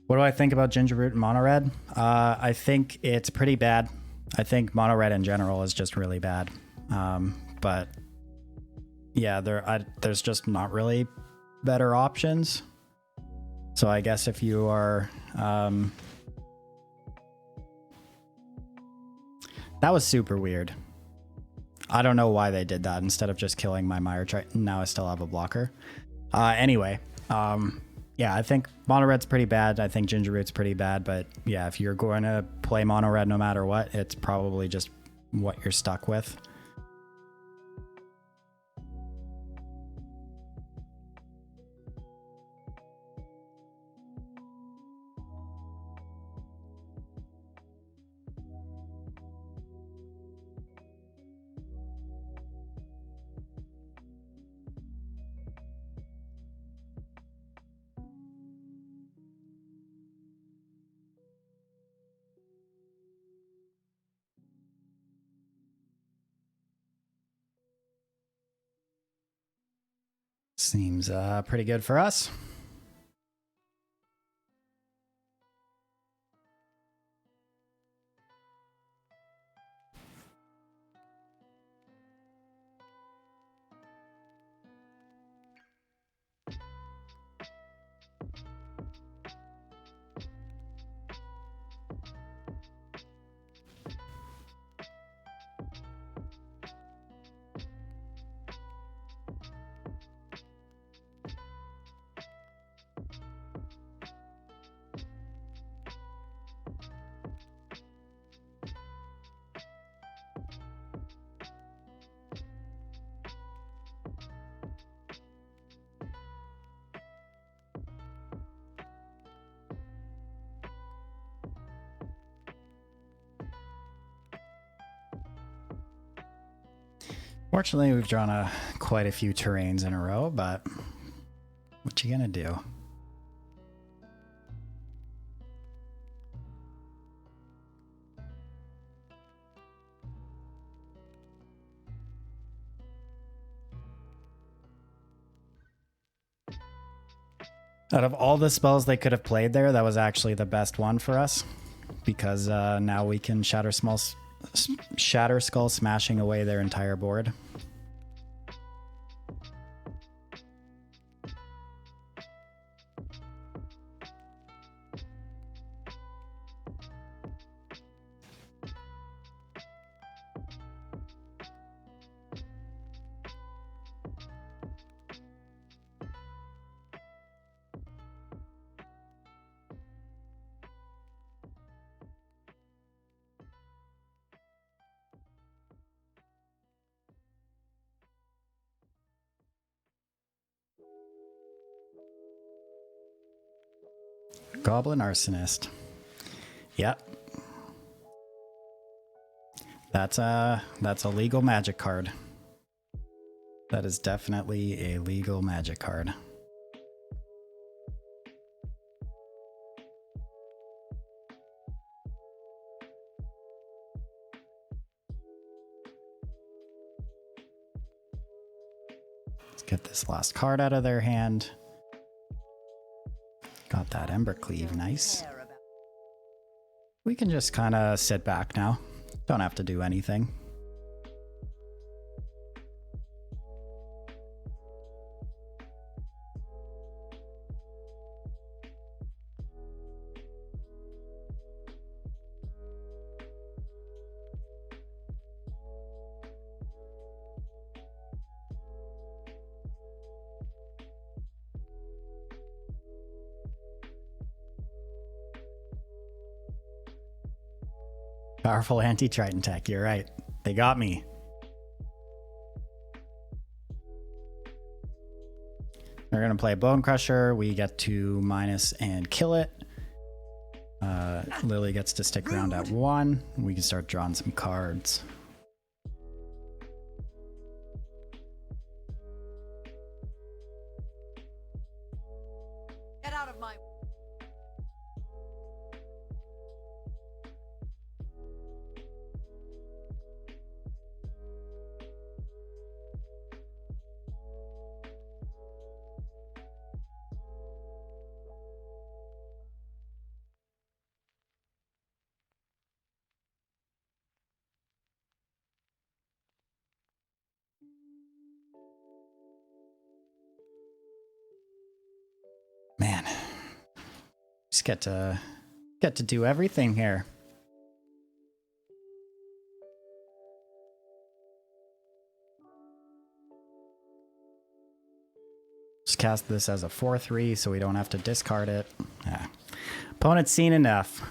What do I think about Ginger Root and Mono Red? I think it's pretty bad. I think Mono Red in general is just really bad. But yeah, there's just not really better options. So I guess if you are that was super weird. I don't know why they did that instead of just killing my Mire Triton. Now I still have a blocker. Anyway, yeah, I think Mono Red's pretty bad. I think Ginger Root's pretty bad, but yeah, if you're going to play Mono Red no matter what, it's probably just what you're stuck with. Seems pretty good for us. Fortunately, we've drawn quite a few terrains in a row, but what you gonna do? Out of all the spells they could have played there, that was actually the best one for us, because now we can Shatter Skull smashing away their entire board. Goblin Arsonist. Yep. That's a legal magic card. That is definitely a legal magic card. Let's get this last card out of their hand. Got that Embercleave, nice. We can just kind of sit back now. Don't have to do anything. Powerful anti-Triton tech, you're right. They got me. They're going to play Bone Crusher. We get to minus and kill it. Lily gets to stick around at 1. We can start drawing some cards. Get out of my... Man, just get to do everything here. Just cast this as a 4/3 so we don't have to discard it. Yeah. Opponent's seen enough.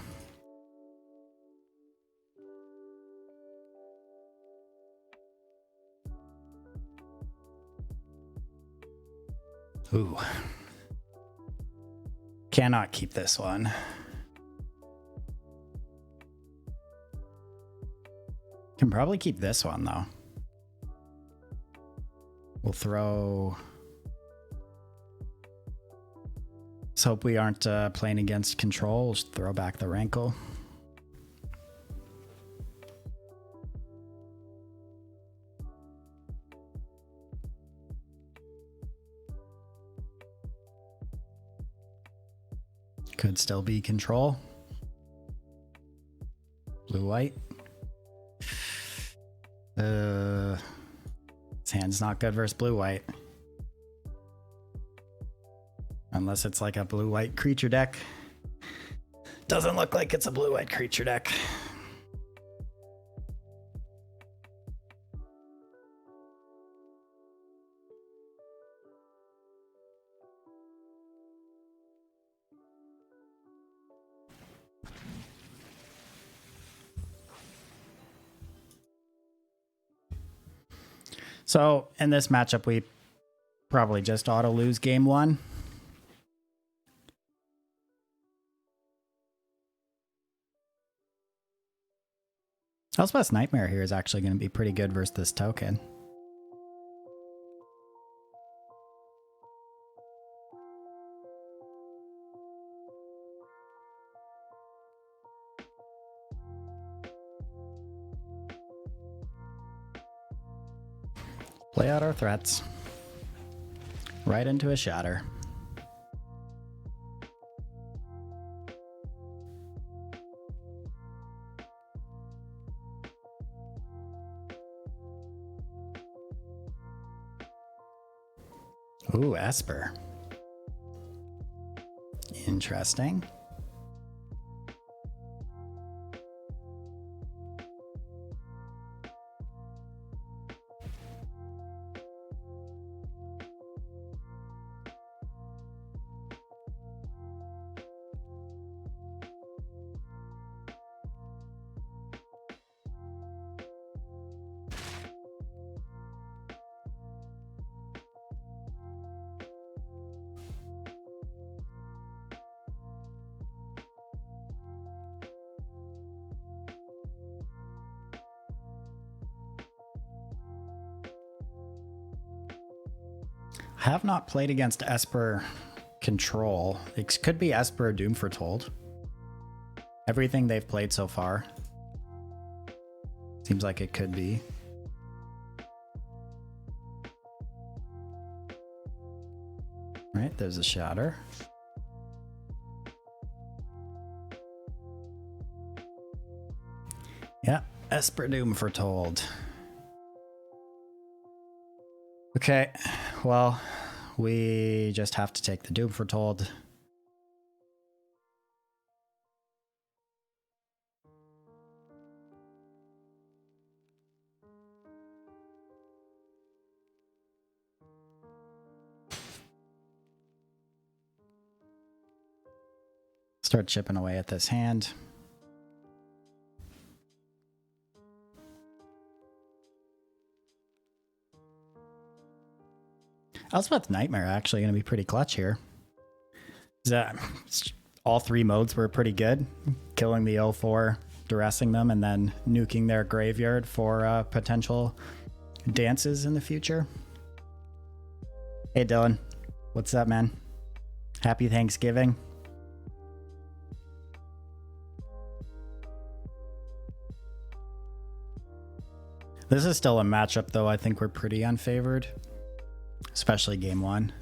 Ooh. Cannot keep this one. Can probably keep this one though. We'll throw... Let's hope we aren't playing against control. We'll just throw back the Rankle. Could still be control. Blue-white. His hand's not good versus blue-white. Unless it's like a blue-white creature deck. Doesn't look like it's a blue-white creature deck. So in this matchup, we probably just auto lose game 1. Elspeth's Nightmare here is actually going to be pretty good versus this token. Play out our threats. Right into a shatter. Ooh, Esper. Interesting. Have not played against Esper Control. It could be Esper or Doom Foretold. Everything they've played so far seems like it could be. Right, there's a shatter. Yeah, Esper Doom Foretold. Okay, well, we just have to take the Doom Foretold. Start chipping away at this hand. Elspeth Nightmare actually going to be pretty clutch here. All three modes were pretty good. Killing the 0-4, duressing them, and then nuking their graveyard for potential dances in the future. Hey Dylan, what's up, man? Happy Thanksgiving. This is still a matchup, though. I think we're pretty unfavored, especially game one.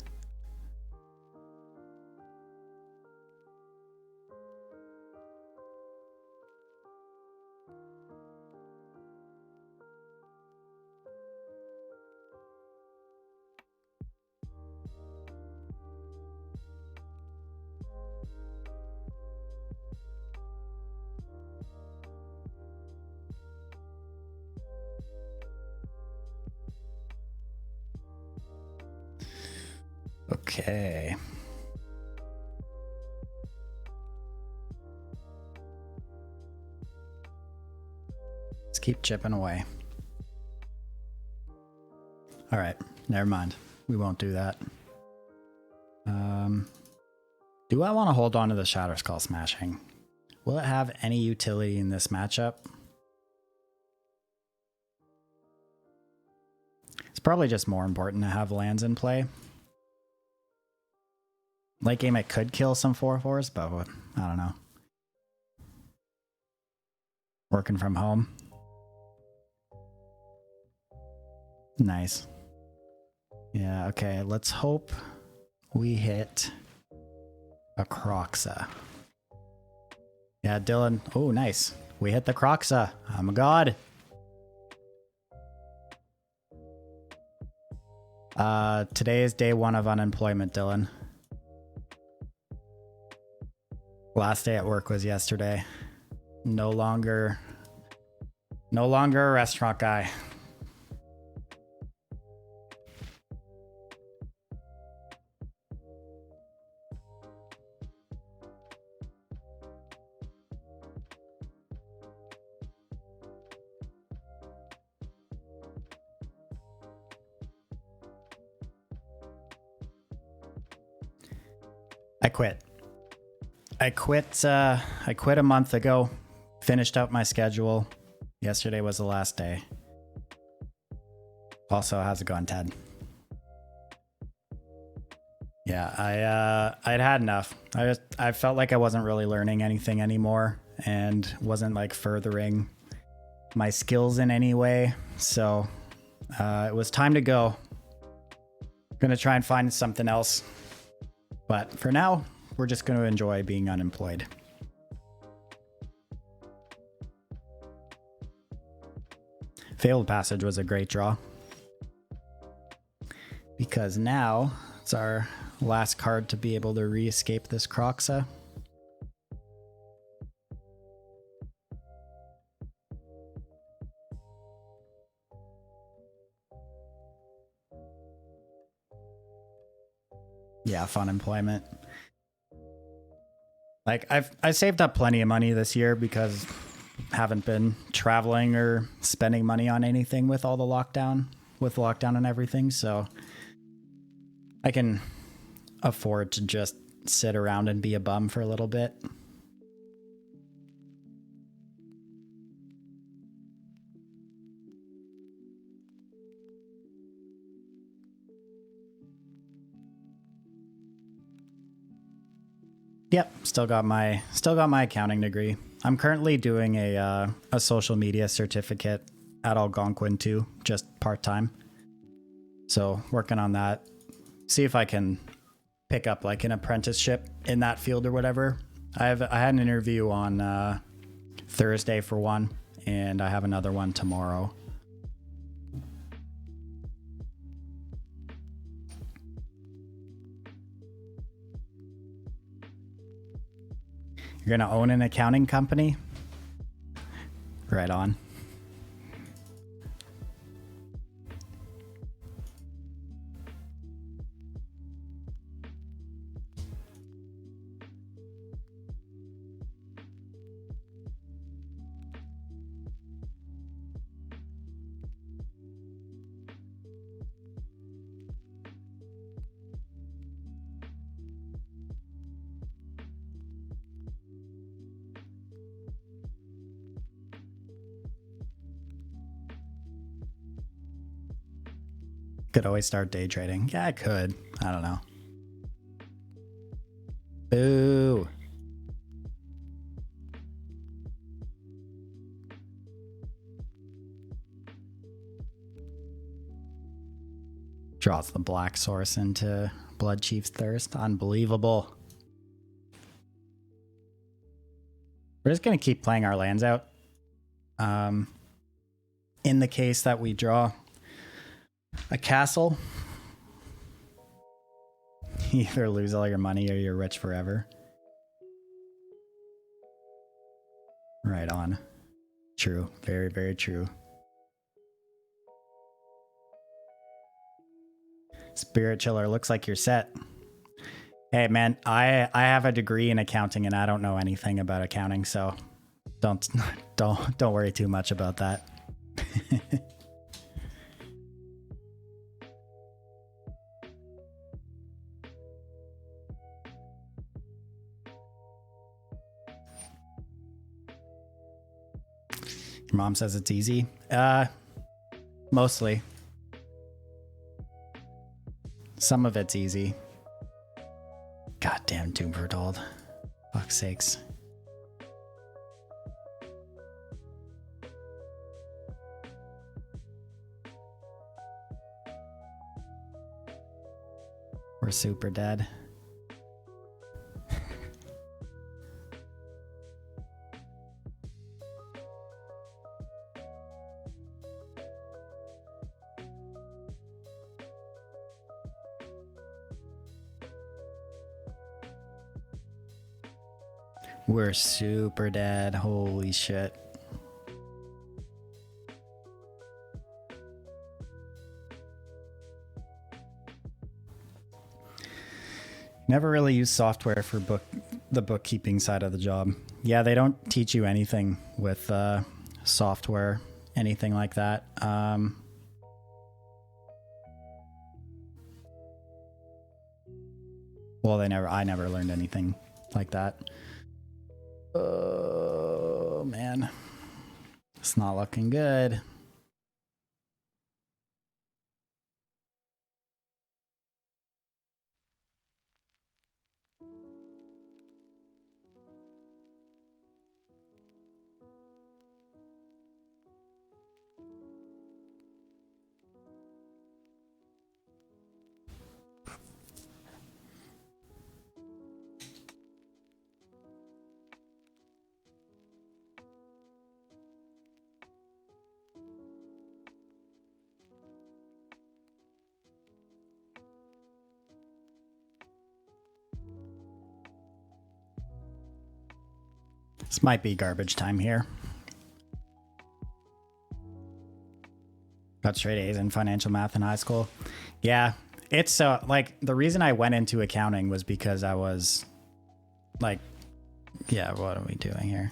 Okay. Let's keep chipping away. All right, never mind. We won't do that. Do I want to hold on to the Shatter Skull Smashing? Will it have any utility in this matchup? It's probably just more important to have lands in play. Late game, it could kill some 4/4s, but I don't know. Working from home. Nice. Yeah, okay, let's hope we hit a KROXA. Yeah, Dylan. Oh, nice. We hit the KROXA. I'm a god. Today is day one of unemployment, Dylan. Last day at work was yesterday. No longer a restaurant guy. I quit a month ago. Finished up my schedule. Yesterday was the last day. Also, how's it going, Ted? Yeah, I'd had enough. I felt like I wasn't really learning anything anymore and wasn't like furthering my skills in any way. So it was time to go. Gonna try and find something else. But for now, we're just going to enjoy being unemployed. Failed Passage was a great draw. Because now it's our last card to be able to re-escape this KROXA. Yeah, fun employment. Like I saved up plenty of money this year because haven't been traveling or spending money on anything with all the lockdown and everything, so I can afford to just sit around and be a bum for a little bit. Yep, still got my accounting degree. I'm currently doing a social media certificate at Algonquin too, just part-time. So working on that. See if I can pick up like an apprenticeship in that field or whatever. I had an interview on Thursday for one, and I have another one tomorrow. You're gonna own an accounting company? Right on. Could always start day trading. Yeah, I could. I don't know. Boo. Draws the black source into Blood Chief's Thirst. Unbelievable. We're just going to keep playing our lands out. In the case that we draw a castle, you either lose all your money or you're rich forever. Right on. True. Very, very true. Spirit Chiller, looks like you're set. Hey man, I have a degree in accounting and I don't know anything about accounting, so don't worry too much about that. Your mom says it's easy. Mostly. Some of it's easy. Goddamn Doom Verdald. Fuck's sakes. We're super dead. We're super dead. Holy shit. Never really use software for the bookkeeping side of the job. Yeah, they don't teach you anything with software, anything like that. Well, I never learned anything like that. Oh, man. It's not looking good. This might be garbage time here. Got straight A's in financial math in high school. Yeah, it's like the reason I went into accounting was because I was like, yeah, what are we doing here?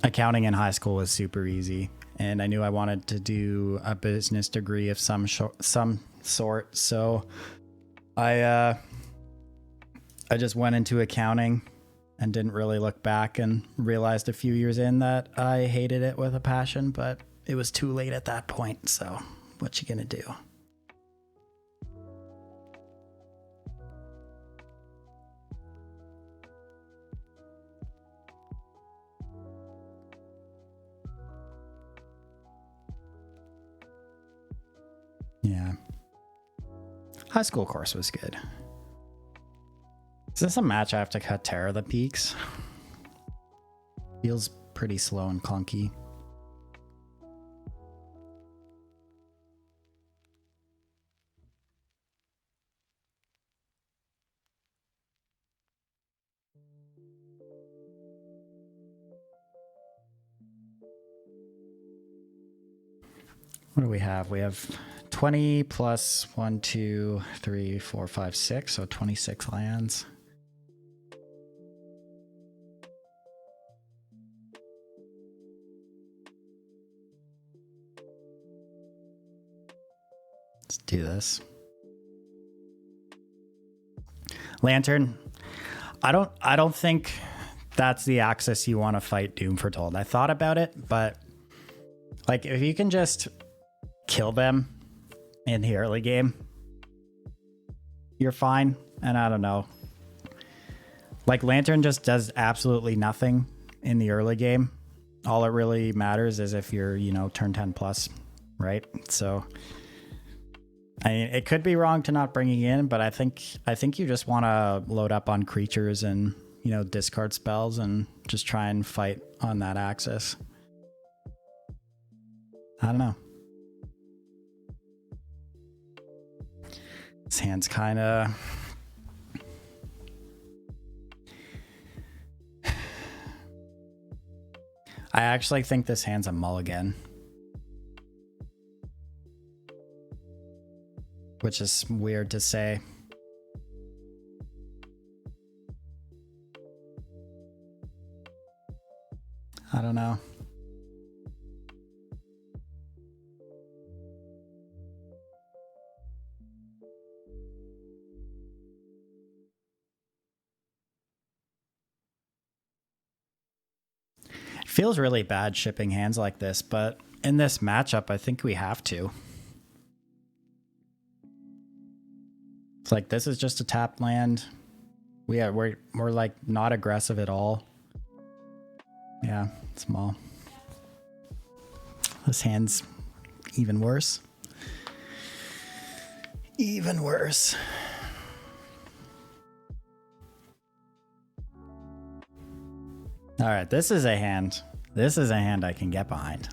Accounting in high school was super easy, and I knew I wanted to do a business degree of some sort. So I just went into accounting and didn't really look back, and realized a few years in that I hated it with a passion, but it was too late at that point. So what you gonna do? Yeah. High school course was good. Is this a match I have to cut Terror the Peaks? Feels pretty slow and clunky. What do we have? We have 20 plus 1, 2, 3, 4, 5, 6. So 26 lands. Let's do this. Lantern. I don't think that's the axis you want to fight Doom Foretold. I thought about it, but like if you can just kill them in the early game, you're fine. And I don't know. Like Lantern just does absolutely nothing in the early game. All it really matters is if you're, turn 10 plus, right? So I mean, it could be wrong to not bringing in, but I think you just want to load up on creatures and, discard spells and just try and fight on that axis. I don't know. This hand's kind of... I actually think this hand's a mulligan. Which is weird to say. I don't know. It feels really bad shipping hands like this, but in this matchup, I think we have to. It's like, this is just a tapped land. We're like not aggressive at all. Yeah, small. This hand's even worse. Even worse. All right, this is a hand. This is a hand I can get behind.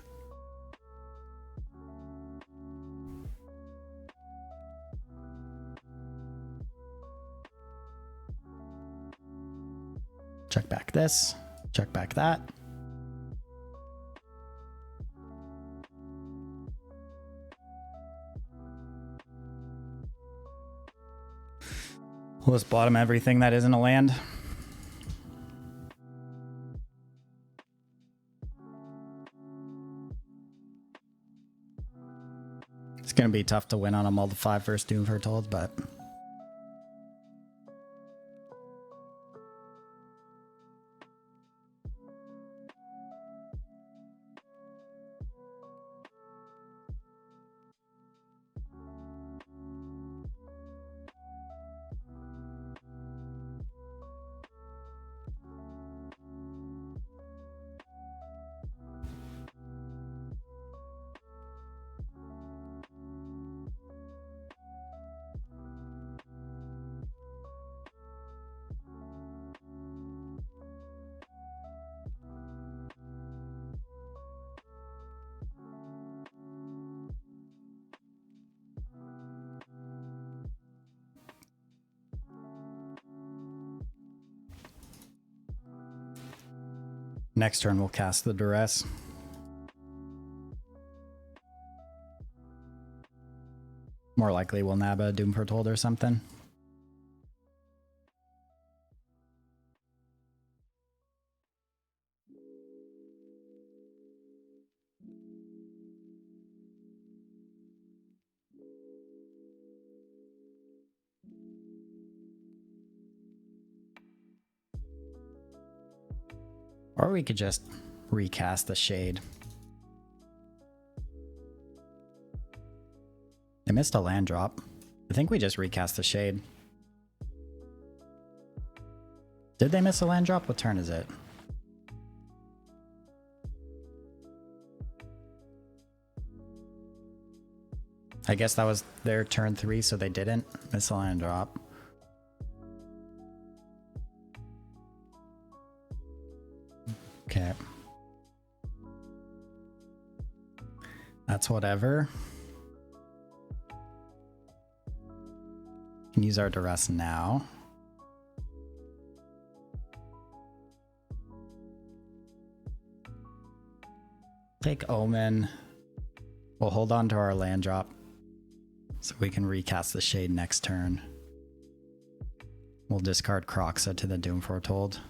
Check back this. Check back that. We'll just bottom everything that isn't a land. It's going to be tough to win on a multi-5 versus Doom Foretold, but... Next turn, we'll cast the Duress. More likely, we'll nab a Doom Foretold or something. Or we could just recast the Shade. They missed a land drop. I think we just recast the Shade. Did they miss a land drop? What turn is it? I guess that was their turn 3, so they didn't. Misaligned drop. Okay. That's whatever. Can use our duress now. Take Omen. We'll hold on to our land drop so we can recast the Shade next turn. We'll discard KROXA to the Doom Foretold.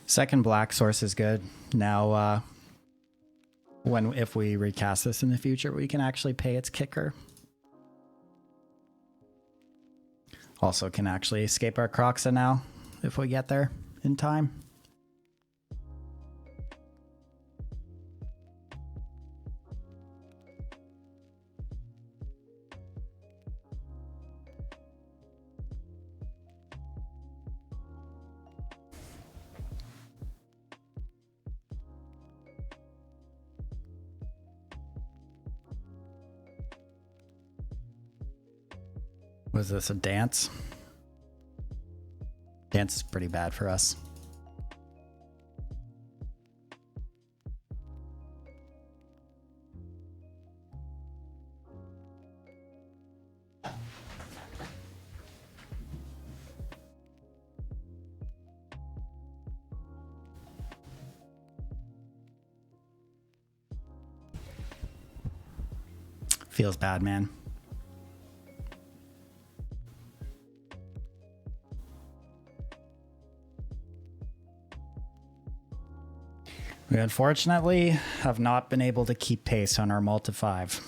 Second black source is good. Now, if we recast this in the future, we can actually pay its kicker. Also can actually escape our KROXA now, if we get there in time. Was this a dance? Dance is pretty bad for us. Feels bad, man. We unfortunately have not been able to keep pace on our multi-5.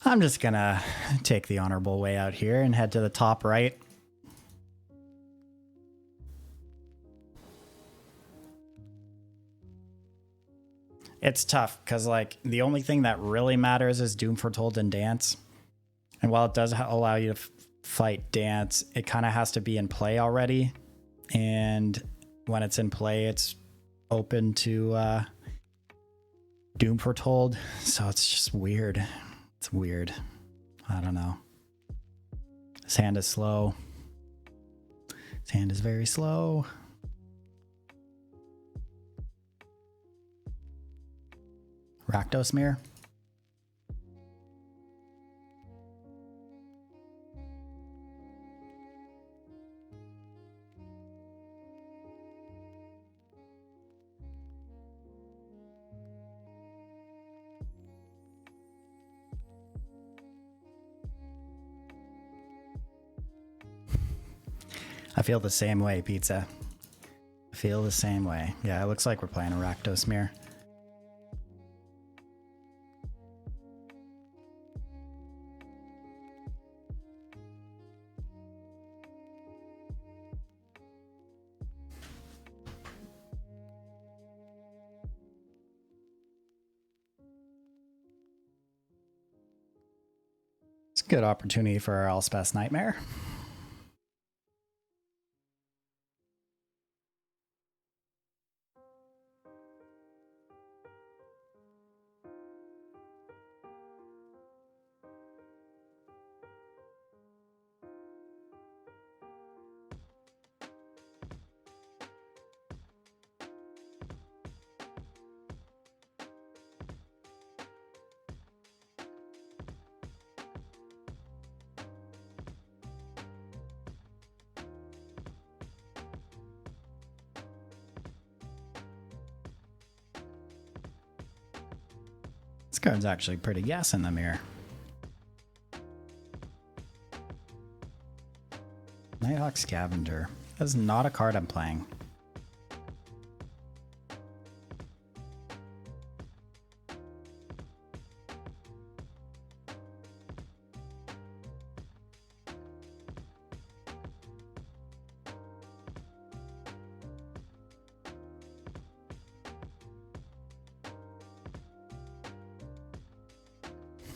I'm just gonna take the honorable way out here and head to the top right. It's tough because, like, the only thing that really matters is Doom Foretold and Dance. And while it does allow you to fight Dance, it kind of has to be in play already. And when it's in play, it's open to Doom Foretold. So it's just weird. It's weird. I don't know. This hand is slow. This hand is very slow. Rakdos Mirror. I feel the same way, Pizza. I feel the same way. Yeah, it looks like we're playing a Rakdos Mirror. It's a good opportunity for our Elspeth's Nightmare. This card's actually pretty gas in the mirror. Nighthawk Scavenger. That's not a card I'm playing.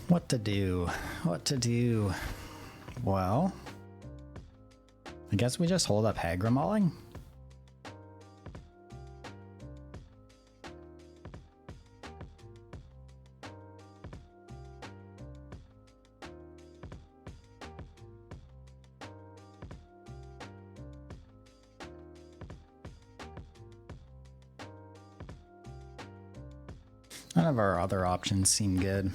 What to do? What to do? Well, I guess we just hold up Hagramalling. None of our other options seem good.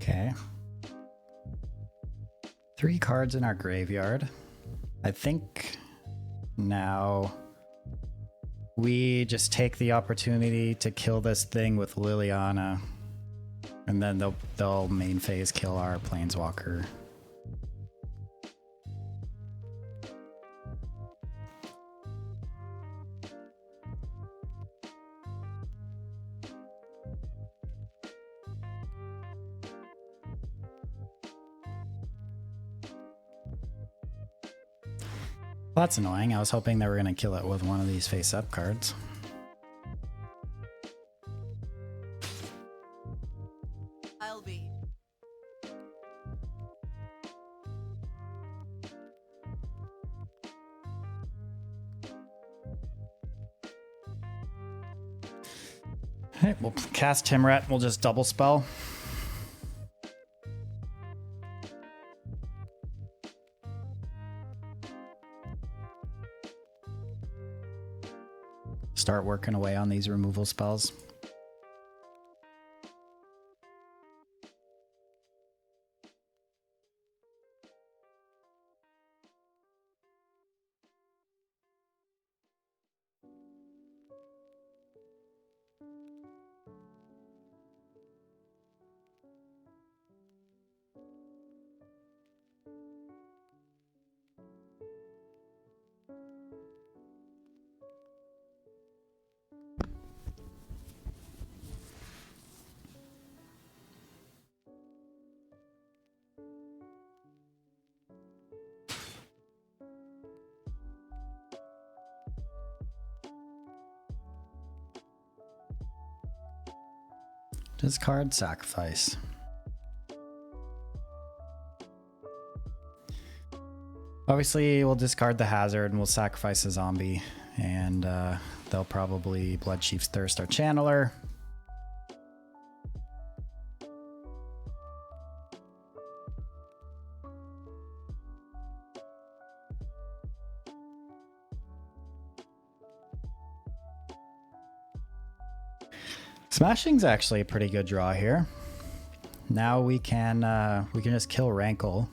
Okay. 3 cards in our graveyard. I think now we just take the opportunity to kill this thing with Liliana, and then they'll main phase kill our Planeswalker. Well, that's annoying. I was hoping they were going to kill it with one of these face-up cards. I'll be. Okay, we'll cast Timret. We'll just double spell. Start working away on these removal spells. Discard, sacrifice. Obviously, we'll discard the hazard and we'll sacrifice a zombie. And they'll probably Bloodchief's Thirst our Channeler. Smashing's actually a pretty good draw here. Now we can just kill Rankle.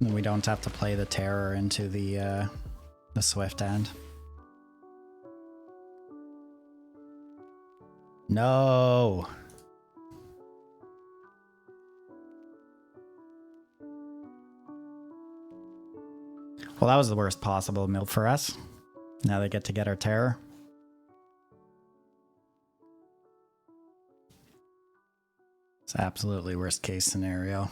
And we don't have to play the Terror into the Swift End. No. Well, that was the worst possible mill for us. Now they get to get our Terror. It's absolutely worst case scenario.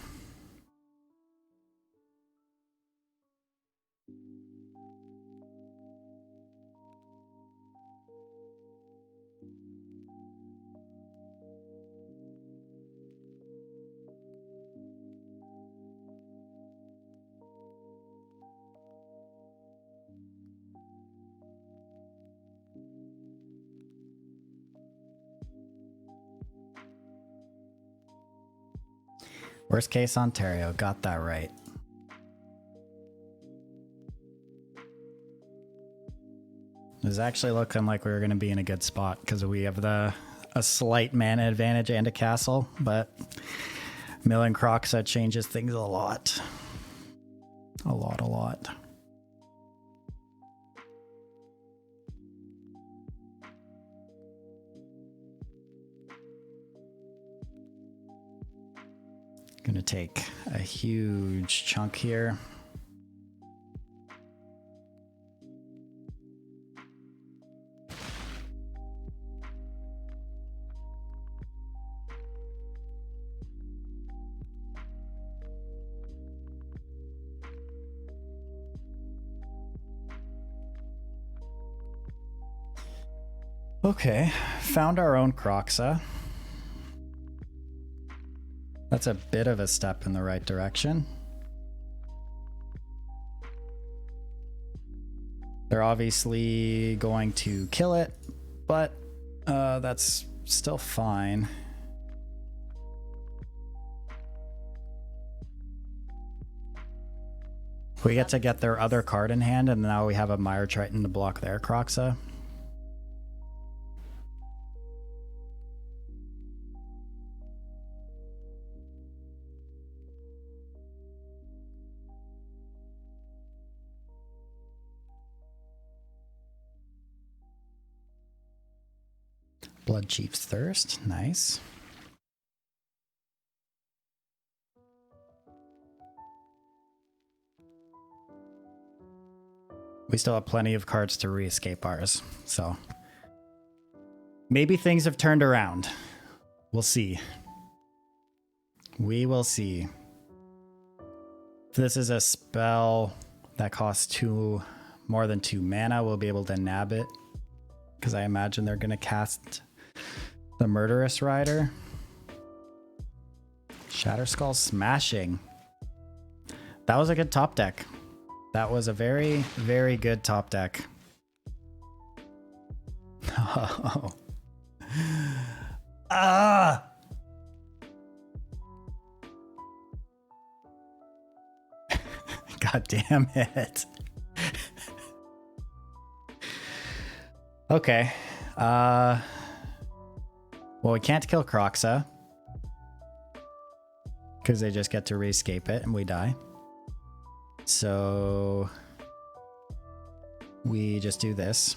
Worst case Ontario, got that right. It was actually looking like we were going to be in a good spot because we have a slight mana advantage and a castle, but milling KROXA changes things a lot. A lot. Gonna take a huge chunk here. Okay, found our own KROXA. That's a bit of a step in the right direction. They're obviously going to kill it, but that's still fine. We get to get their other card in hand, and now we have a Mire Triton to block their KROXA. Blood Chief's Thirst, nice. We still have plenty of cards to re-escape ours, so maybe things have turned around. We'll see. We will see. If this is a spell that costs more than 2 mana, we'll be able to nab it, because I imagine they're going to cast the Murderous Rider. Shatterskull Smashing. That was a good top deck. That was a very, very good top deck. Oh. Ah! God damn it. Okay. Well, we can't kill KROXA because they just get to re-escape it and we die. So we just do this.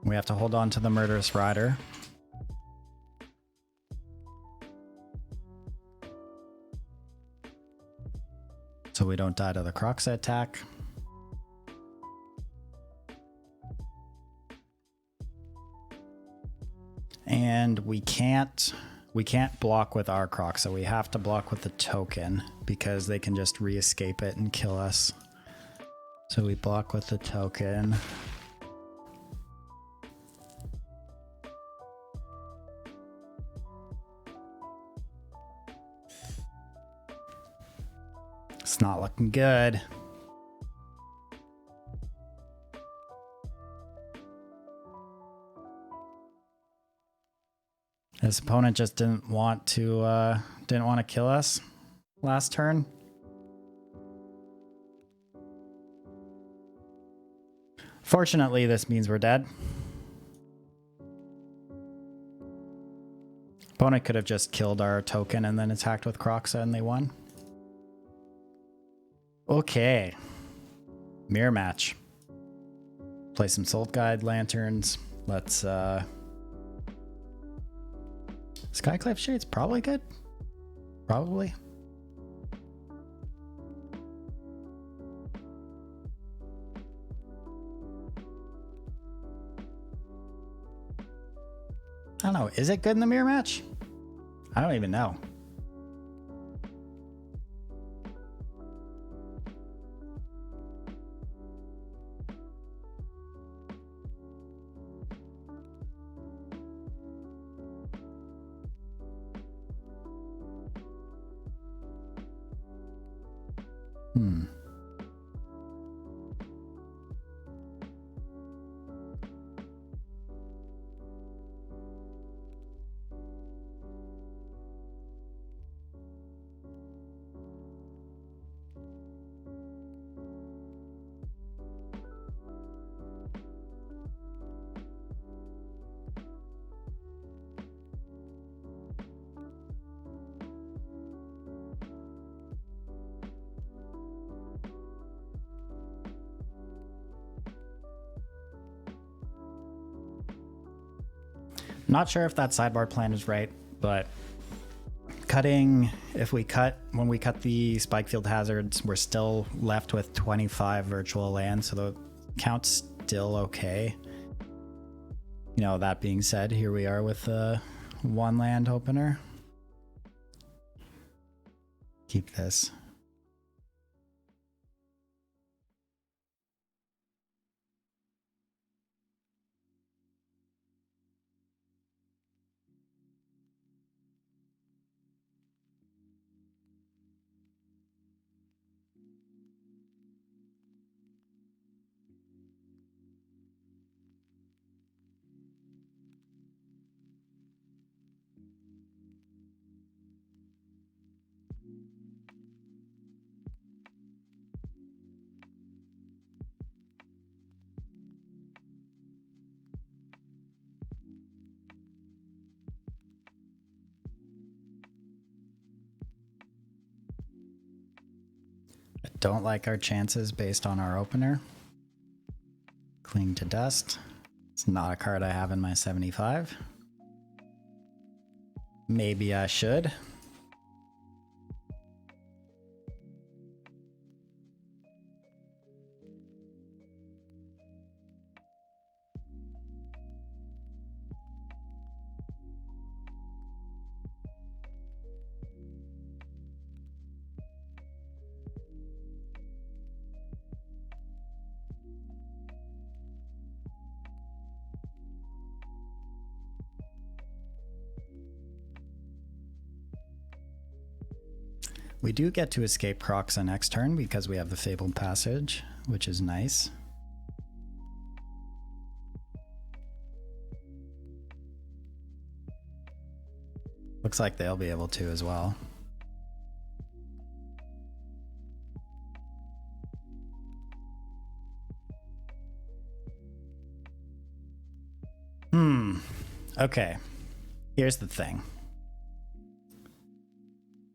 We have to hold on to the Murderous Rider. So we don't die to the KROXA attack. And we can't block with our KROXA. We have to block with the token because they can just re-escape it and kill us. So we block with the token. It's not looking good. His opponent just didn't want to kill us last turn. Fortunately, this means we're dead. Opponent could have just killed our token and then attacked with KROXA and they won. Okay. Mirror match. Play some Salt Guide Lanterns. Let's Skyclave Shade's probably good. Probably. I don't know. Is it good in the mirror match? I don't even know. Not sure if that sideboard plan is right, but cutting, when we cut the Spikefield Hazards, we're still left with 25 virtual lands, so the count's still okay. You know, that being said, here we are with a 1 land opener. Keep this. I don't like our chances based on our opener. Cling to Dust. It's not a card I have in my 75. Maybe I should. We do get to escape KROXA next turn because we have the Fabled Passage, which is nice. Looks like they'll be able to as well. Okay. Here's the thing.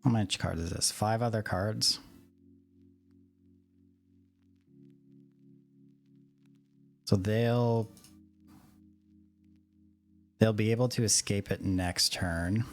How much card is this? 5 other cards. So they'll be able to escape it next turn.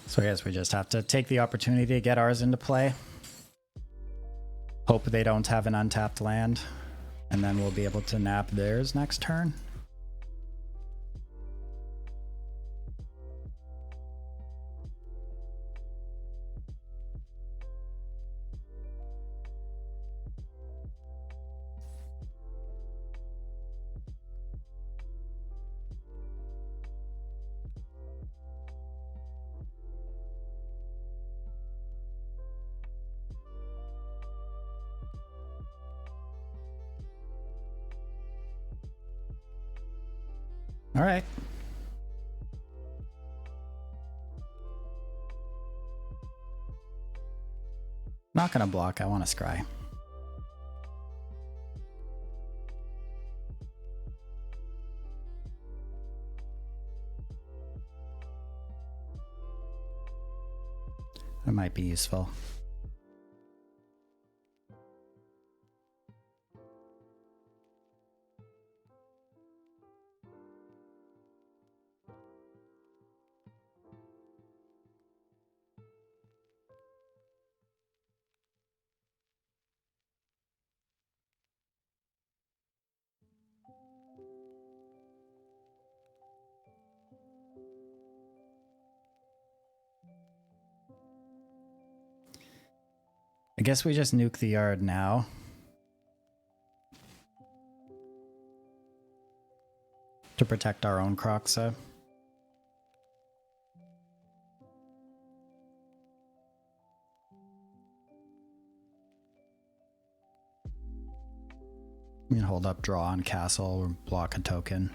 So I guess we just have to take the opportunity to get ours into play. Hope they don't have an untapped land, and then we'll be able to nap theirs next turn. All right. Not gonna block, I want to scry. It might be useful. I guess we just nuke the yard now. To protect our own KROXA. We can hold up draw on castle or block a token.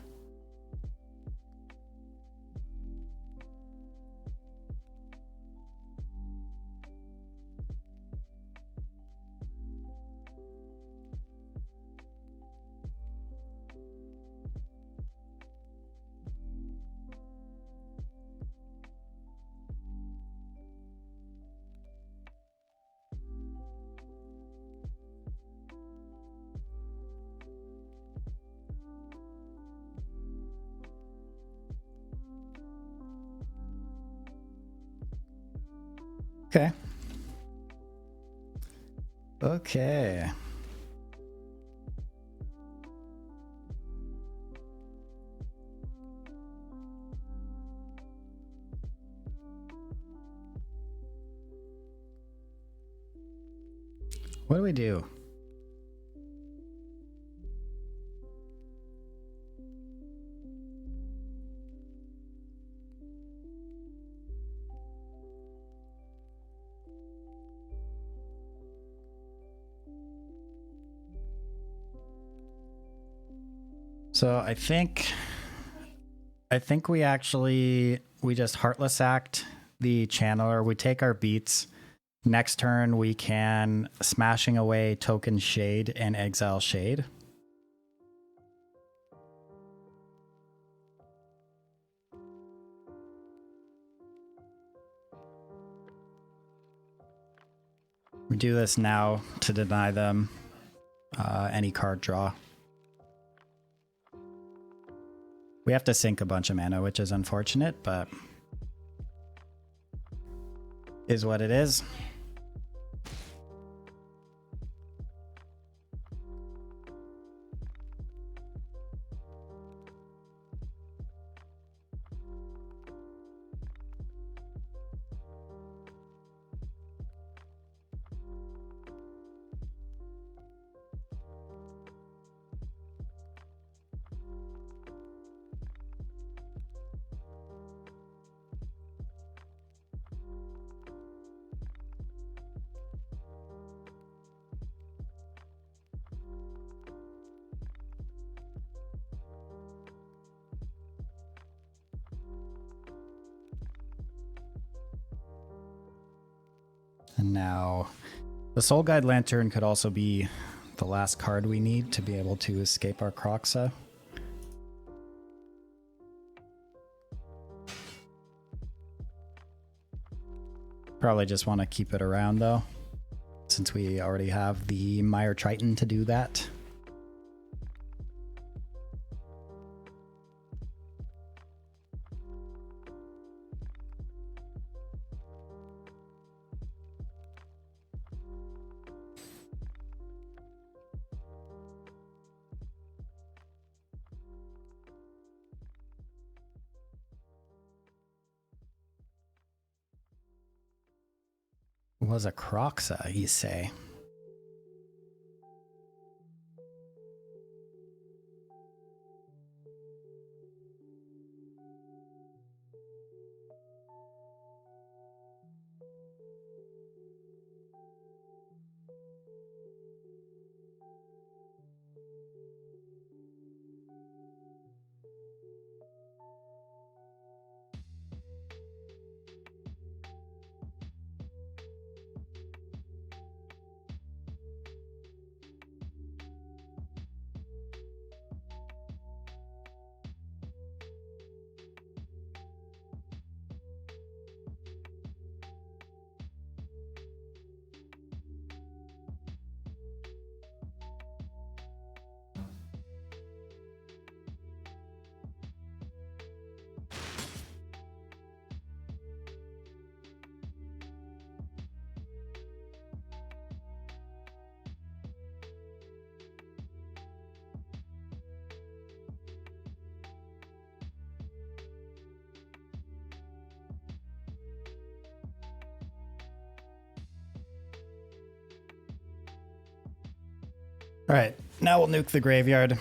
Okay. Okay. What do we do? So I think we just Heartless Act the Channeler. We take our beats. Next turn we can Smashing Away Token Shade and Exile Shade. We do this now to deny them any card draw. We have to sink a bunch of mana, which is unfortunate, but is what it is. And now the Soul Guide Lantern could also be the last card we need to be able to escape our KROXA. Probably just want to keep it around though, since we already have the Mire Triton to do that. Was a KROXA, you say? All right, now we'll nuke the graveyard.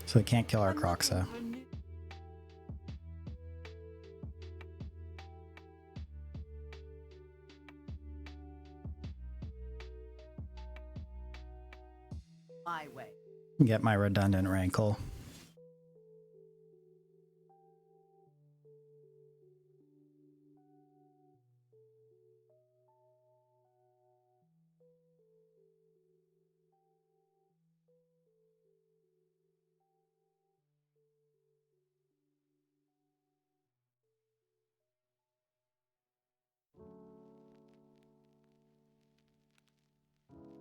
So they can't kill our KROXA. My way. Get my redundant rankle.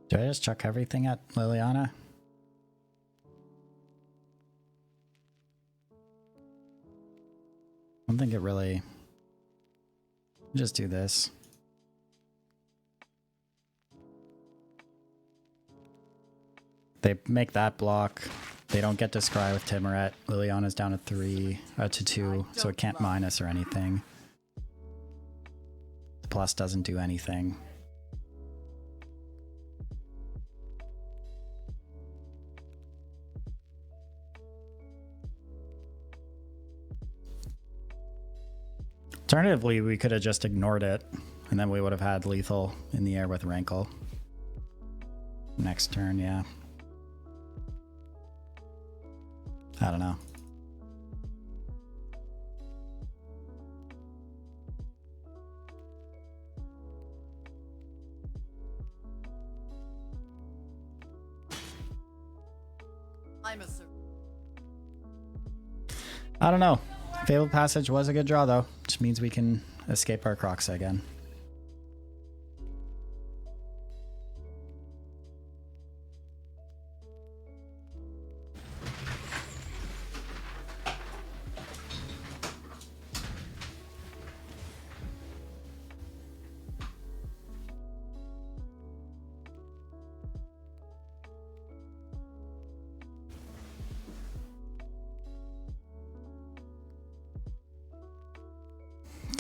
Do I just chuck everything at Liliana? I don't think it really... Just do this. They make that block. They don't get to scry with Timuret. Liliana's down to 2, so it can't minus or anything. The plus doesn't do anything. Alternatively, we could have just ignored it, and then we would have had lethal in the air with Rankle. Next turn, yeah. I don't know. I'm a I don't know. Fabled Passage was a good draw, though, which means we can escape our KROXA again.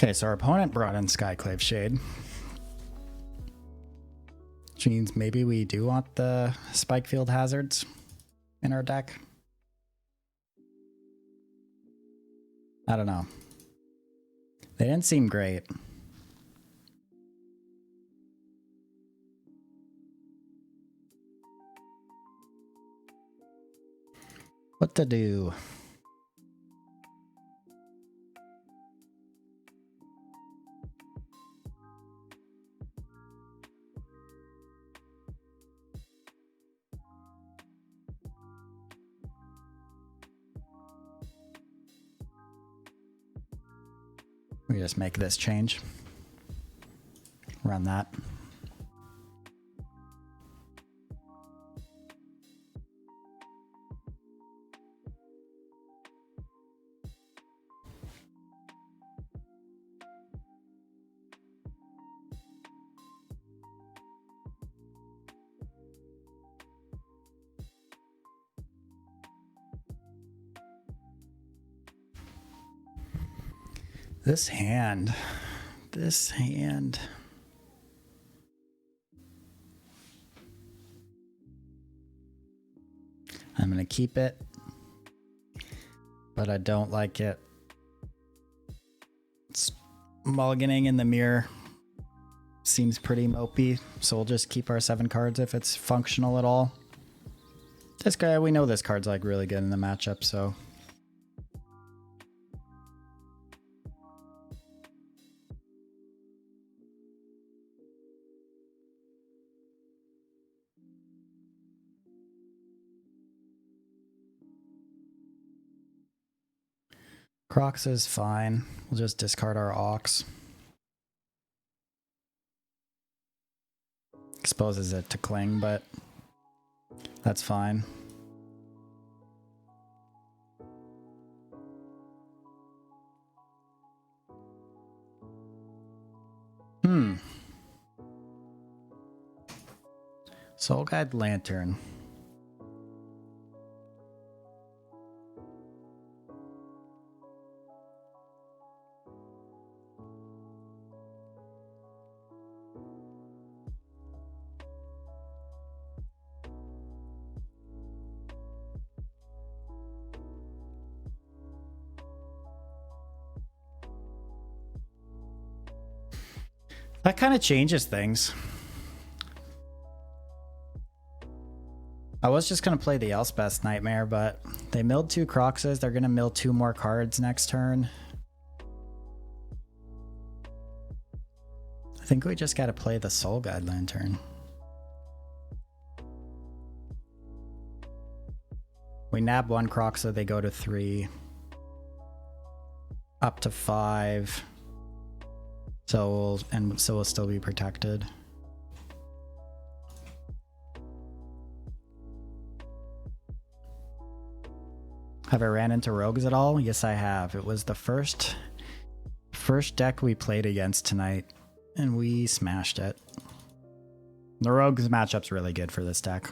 Okay, so our opponent brought in Skyclave Shade. Which means maybe we do want the Spike Field Hazards in our deck. I don't know. They didn't seem great. What to do? We just make this change. Run that. This hand. I'm going to keep it, but I don't like it. It's mulliganing in the mirror. Seems pretty mopey, so we'll just keep our 7 cards if it's functional at all. This guy, we know this card's like really good in the matchup, so... KROXA is fine. We'll just discard our Ox. Exposes it to Cling, but that's fine. Soul Guide Lantern. That kind of changes things. I was just going to play the Elspeth's Nightmare, but they milled 2 KROXAs. They're going to mill 2 more cards next turn. I think we just got to play the Soul Guide Lantern. We nab 1 KROXA, they go to 3. Up to 5. So we'll still be protected. Have I ran into rogues at all? Yes, I have. It was the first deck we played against tonight, and we smashed it. The rogues matchup's really good for this deck.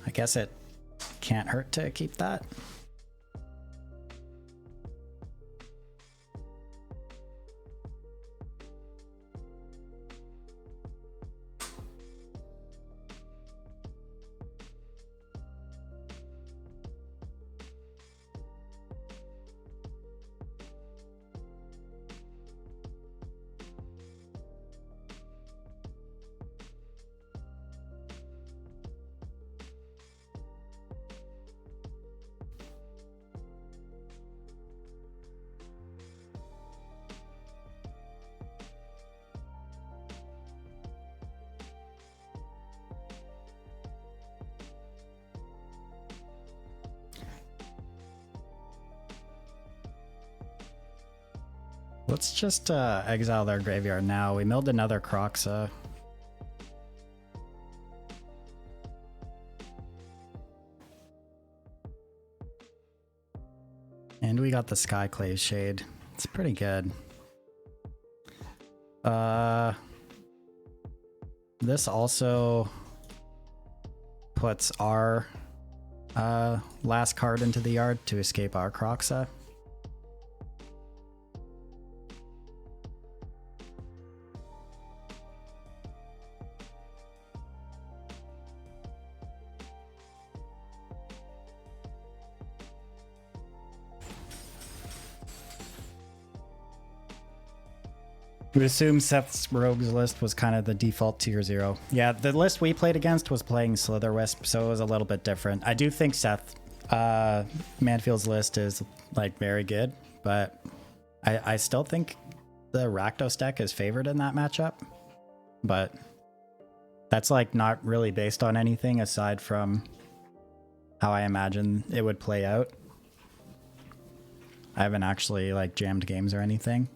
I guess it can't hurt to keep that. Let's just exile their graveyard now. We milled another KROXA. And we got the Skyclave Shade. It's pretty good. This also puts our last card into the yard to escape our KROXA. We assume Seth's Rogues list was kind of the default tier 0. Yeah, the list we played against was playing Slitherwisp, so it was a little bit different. I do think Seth Manfield's list is like very good, but I still think the Rakdos deck is favored in that matchup. But that's like not really based on anything aside from how I imagine it would play out. I haven't actually like jammed games or anything.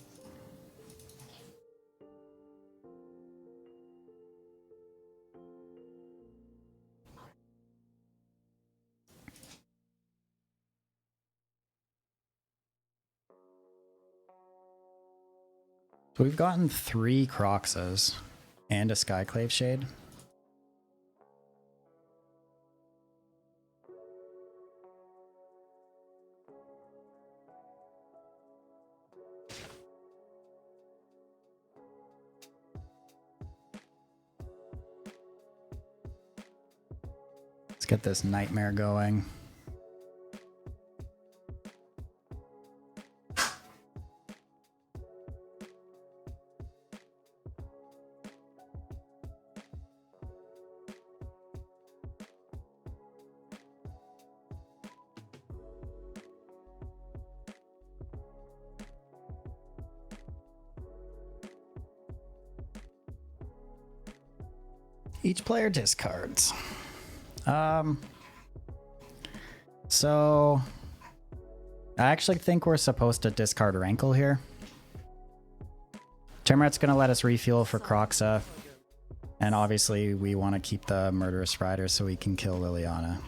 So we've gotten 3 KROXAs and a Skyclave Shade. Let's get this Nightmare going. Each player discards. So I actually think we're supposed to discard Rankle here. Timrat's gonna let us refuel for KROXA, and obviously we want to keep the Murderous Rider so we can kill Liliana.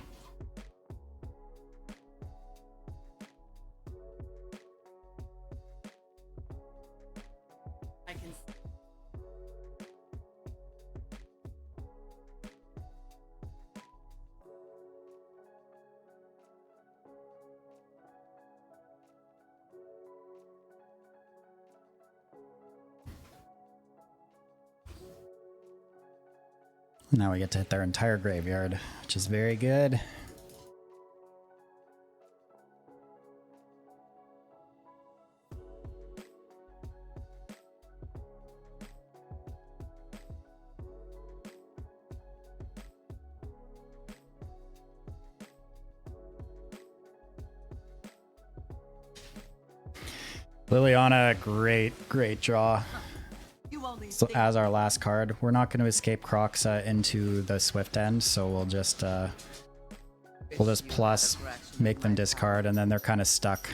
Now we get to hit their entire graveyard, which is very good. Liliana, great draw. You only So think as our last card, we're not going to escape KROXA into the Swift End, so we'll just plus make them discard, and then they're kind of stuck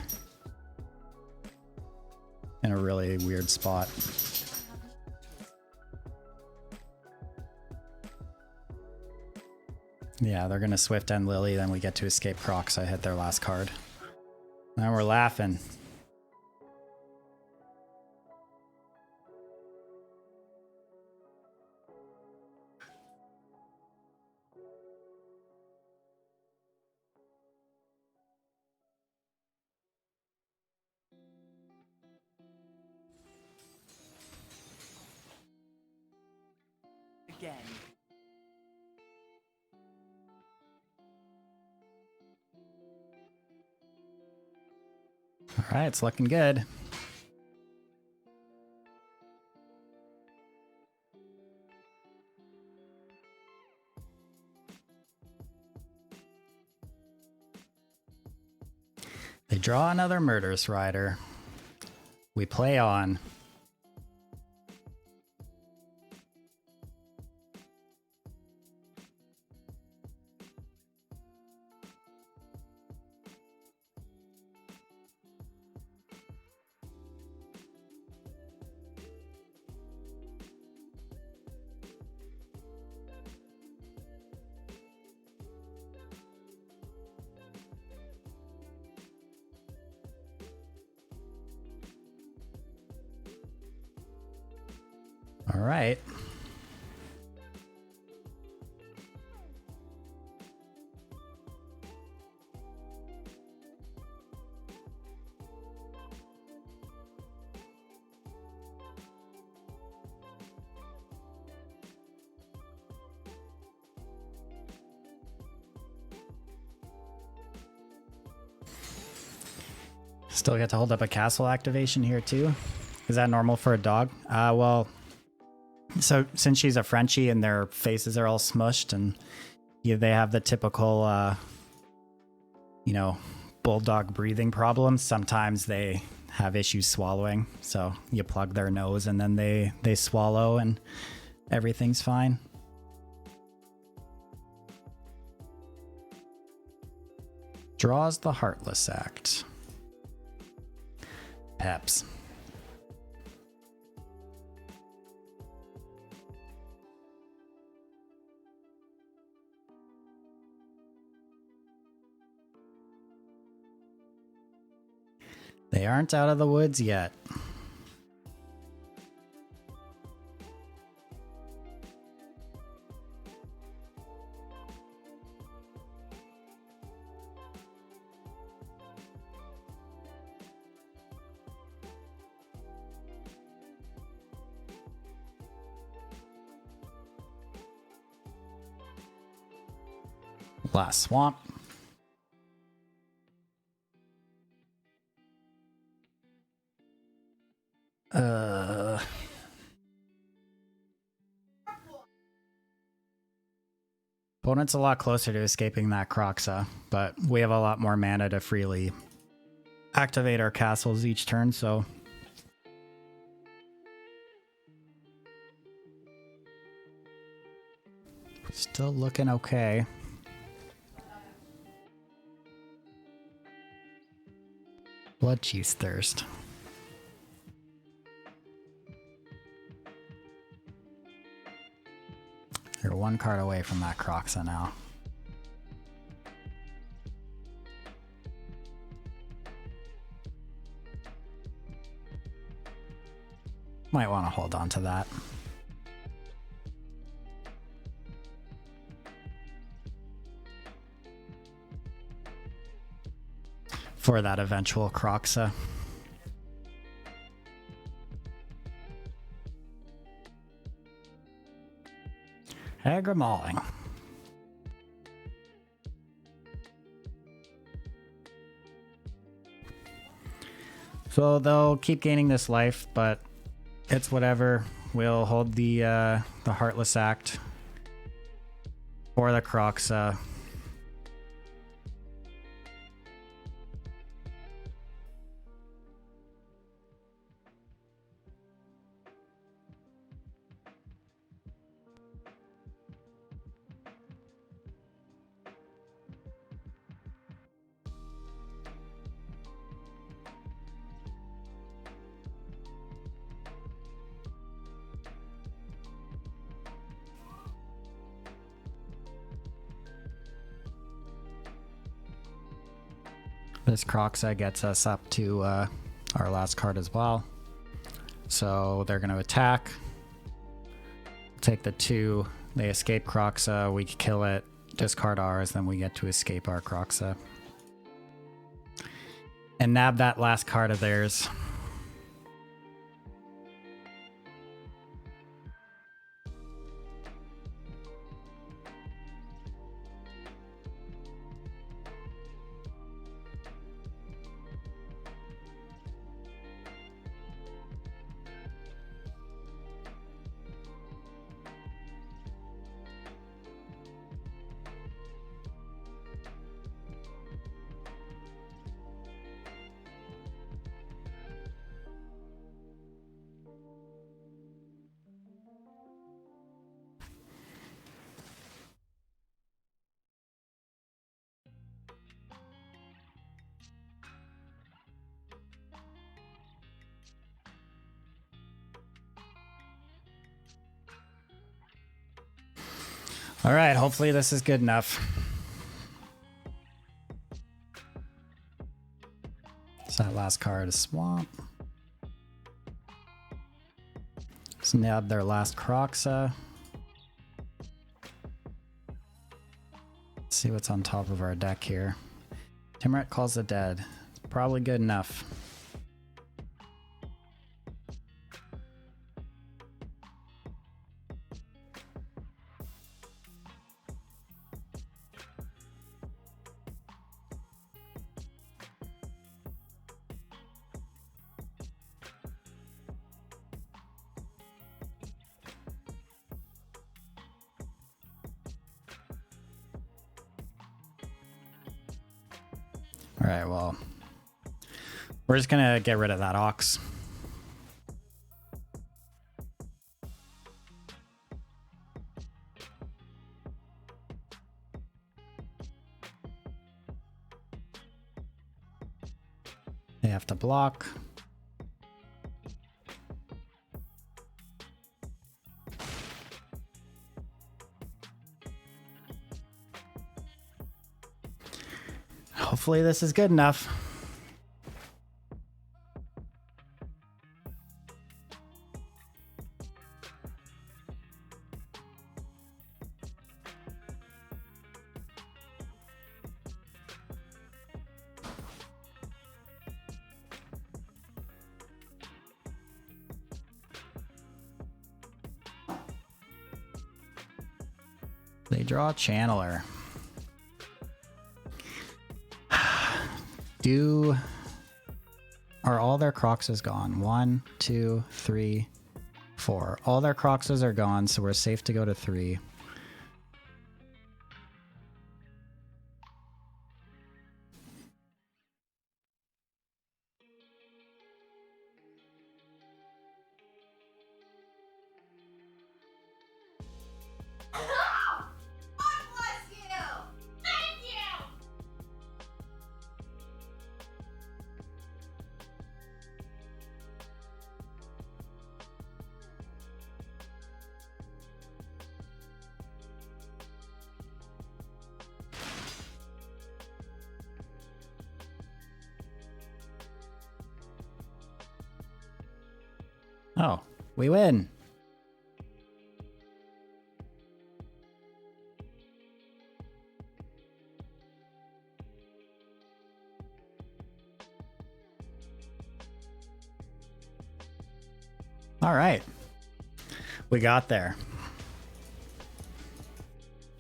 in a really weird spot. Yeah, they're going to Swift End Lily, then we get to escape KROXA, hit their last card. Now we're laughing. again. All right, it's looking good. They draw another Murderous Rider. We play on. All right. Still get to hold up a castle activation here too. Is that normal for a dog? Well, so since she's a Frenchie and their faces are all smushed and they have the typical, bulldog breathing problems, sometimes they have issues swallowing. So you plug their nose and then they swallow and everything's fine. Draws the Heartless Act. Peps. They aren't out of the woods yet. Last swamp. Opponent's a lot closer to escaping that KROXA, but we have a lot more mana to freely activate our castles each turn, so still looking okay. Bloodchief's Thirst. You're one card away from that KROXA now. Might want to hold on to that. For that eventual KROXA. Aggro mauling. So they'll keep gaining this life, but it's whatever. We'll hold the Heartless Act for the KROXA. This KROXA gets us up to our last card as well. So they're going to attack. Take the 2. They escape KROXA. We kill it. Discard ours. Then we get to escape our KROXA. And nab that last card of theirs. All right, hopefully this is good enough. So that last card is Swamp. So nab their last KROXA. Let's see what's on top of our deck here. Timrat Calls the Dead. It's probably good enough. All right, well, we're just gonna get rid of that Ox. They have to block. Hopefully this is good enough. They draw a Channeler. Are all their KROXAs gone? 1, 2, 3, 4. All their KROXAs are gone, so we're safe to go to 3. Oh, we win. All right. We got there.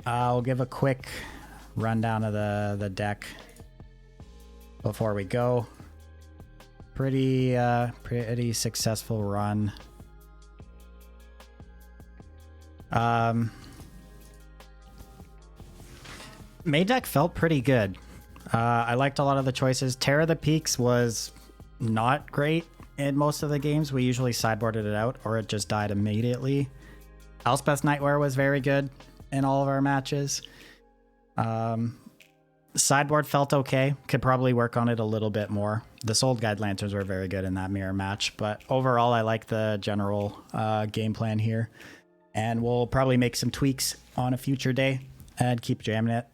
I'll give a quick rundown of the deck before we go. Pretty successful run. Main deck felt pretty good. I liked a lot of the choices. Terror of the Peaks was not great in most of the games. We usually sideboarded it out or it just died immediately. Elspeth's Nightwear was very good in all of our matches. Sideboard felt okay. Could probably work on it a little bit more. The Soul Guide Lanterns were very good in that mirror match, but overall I like the general game plan here. And we'll probably make some tweaks on a future day and keep jamming it.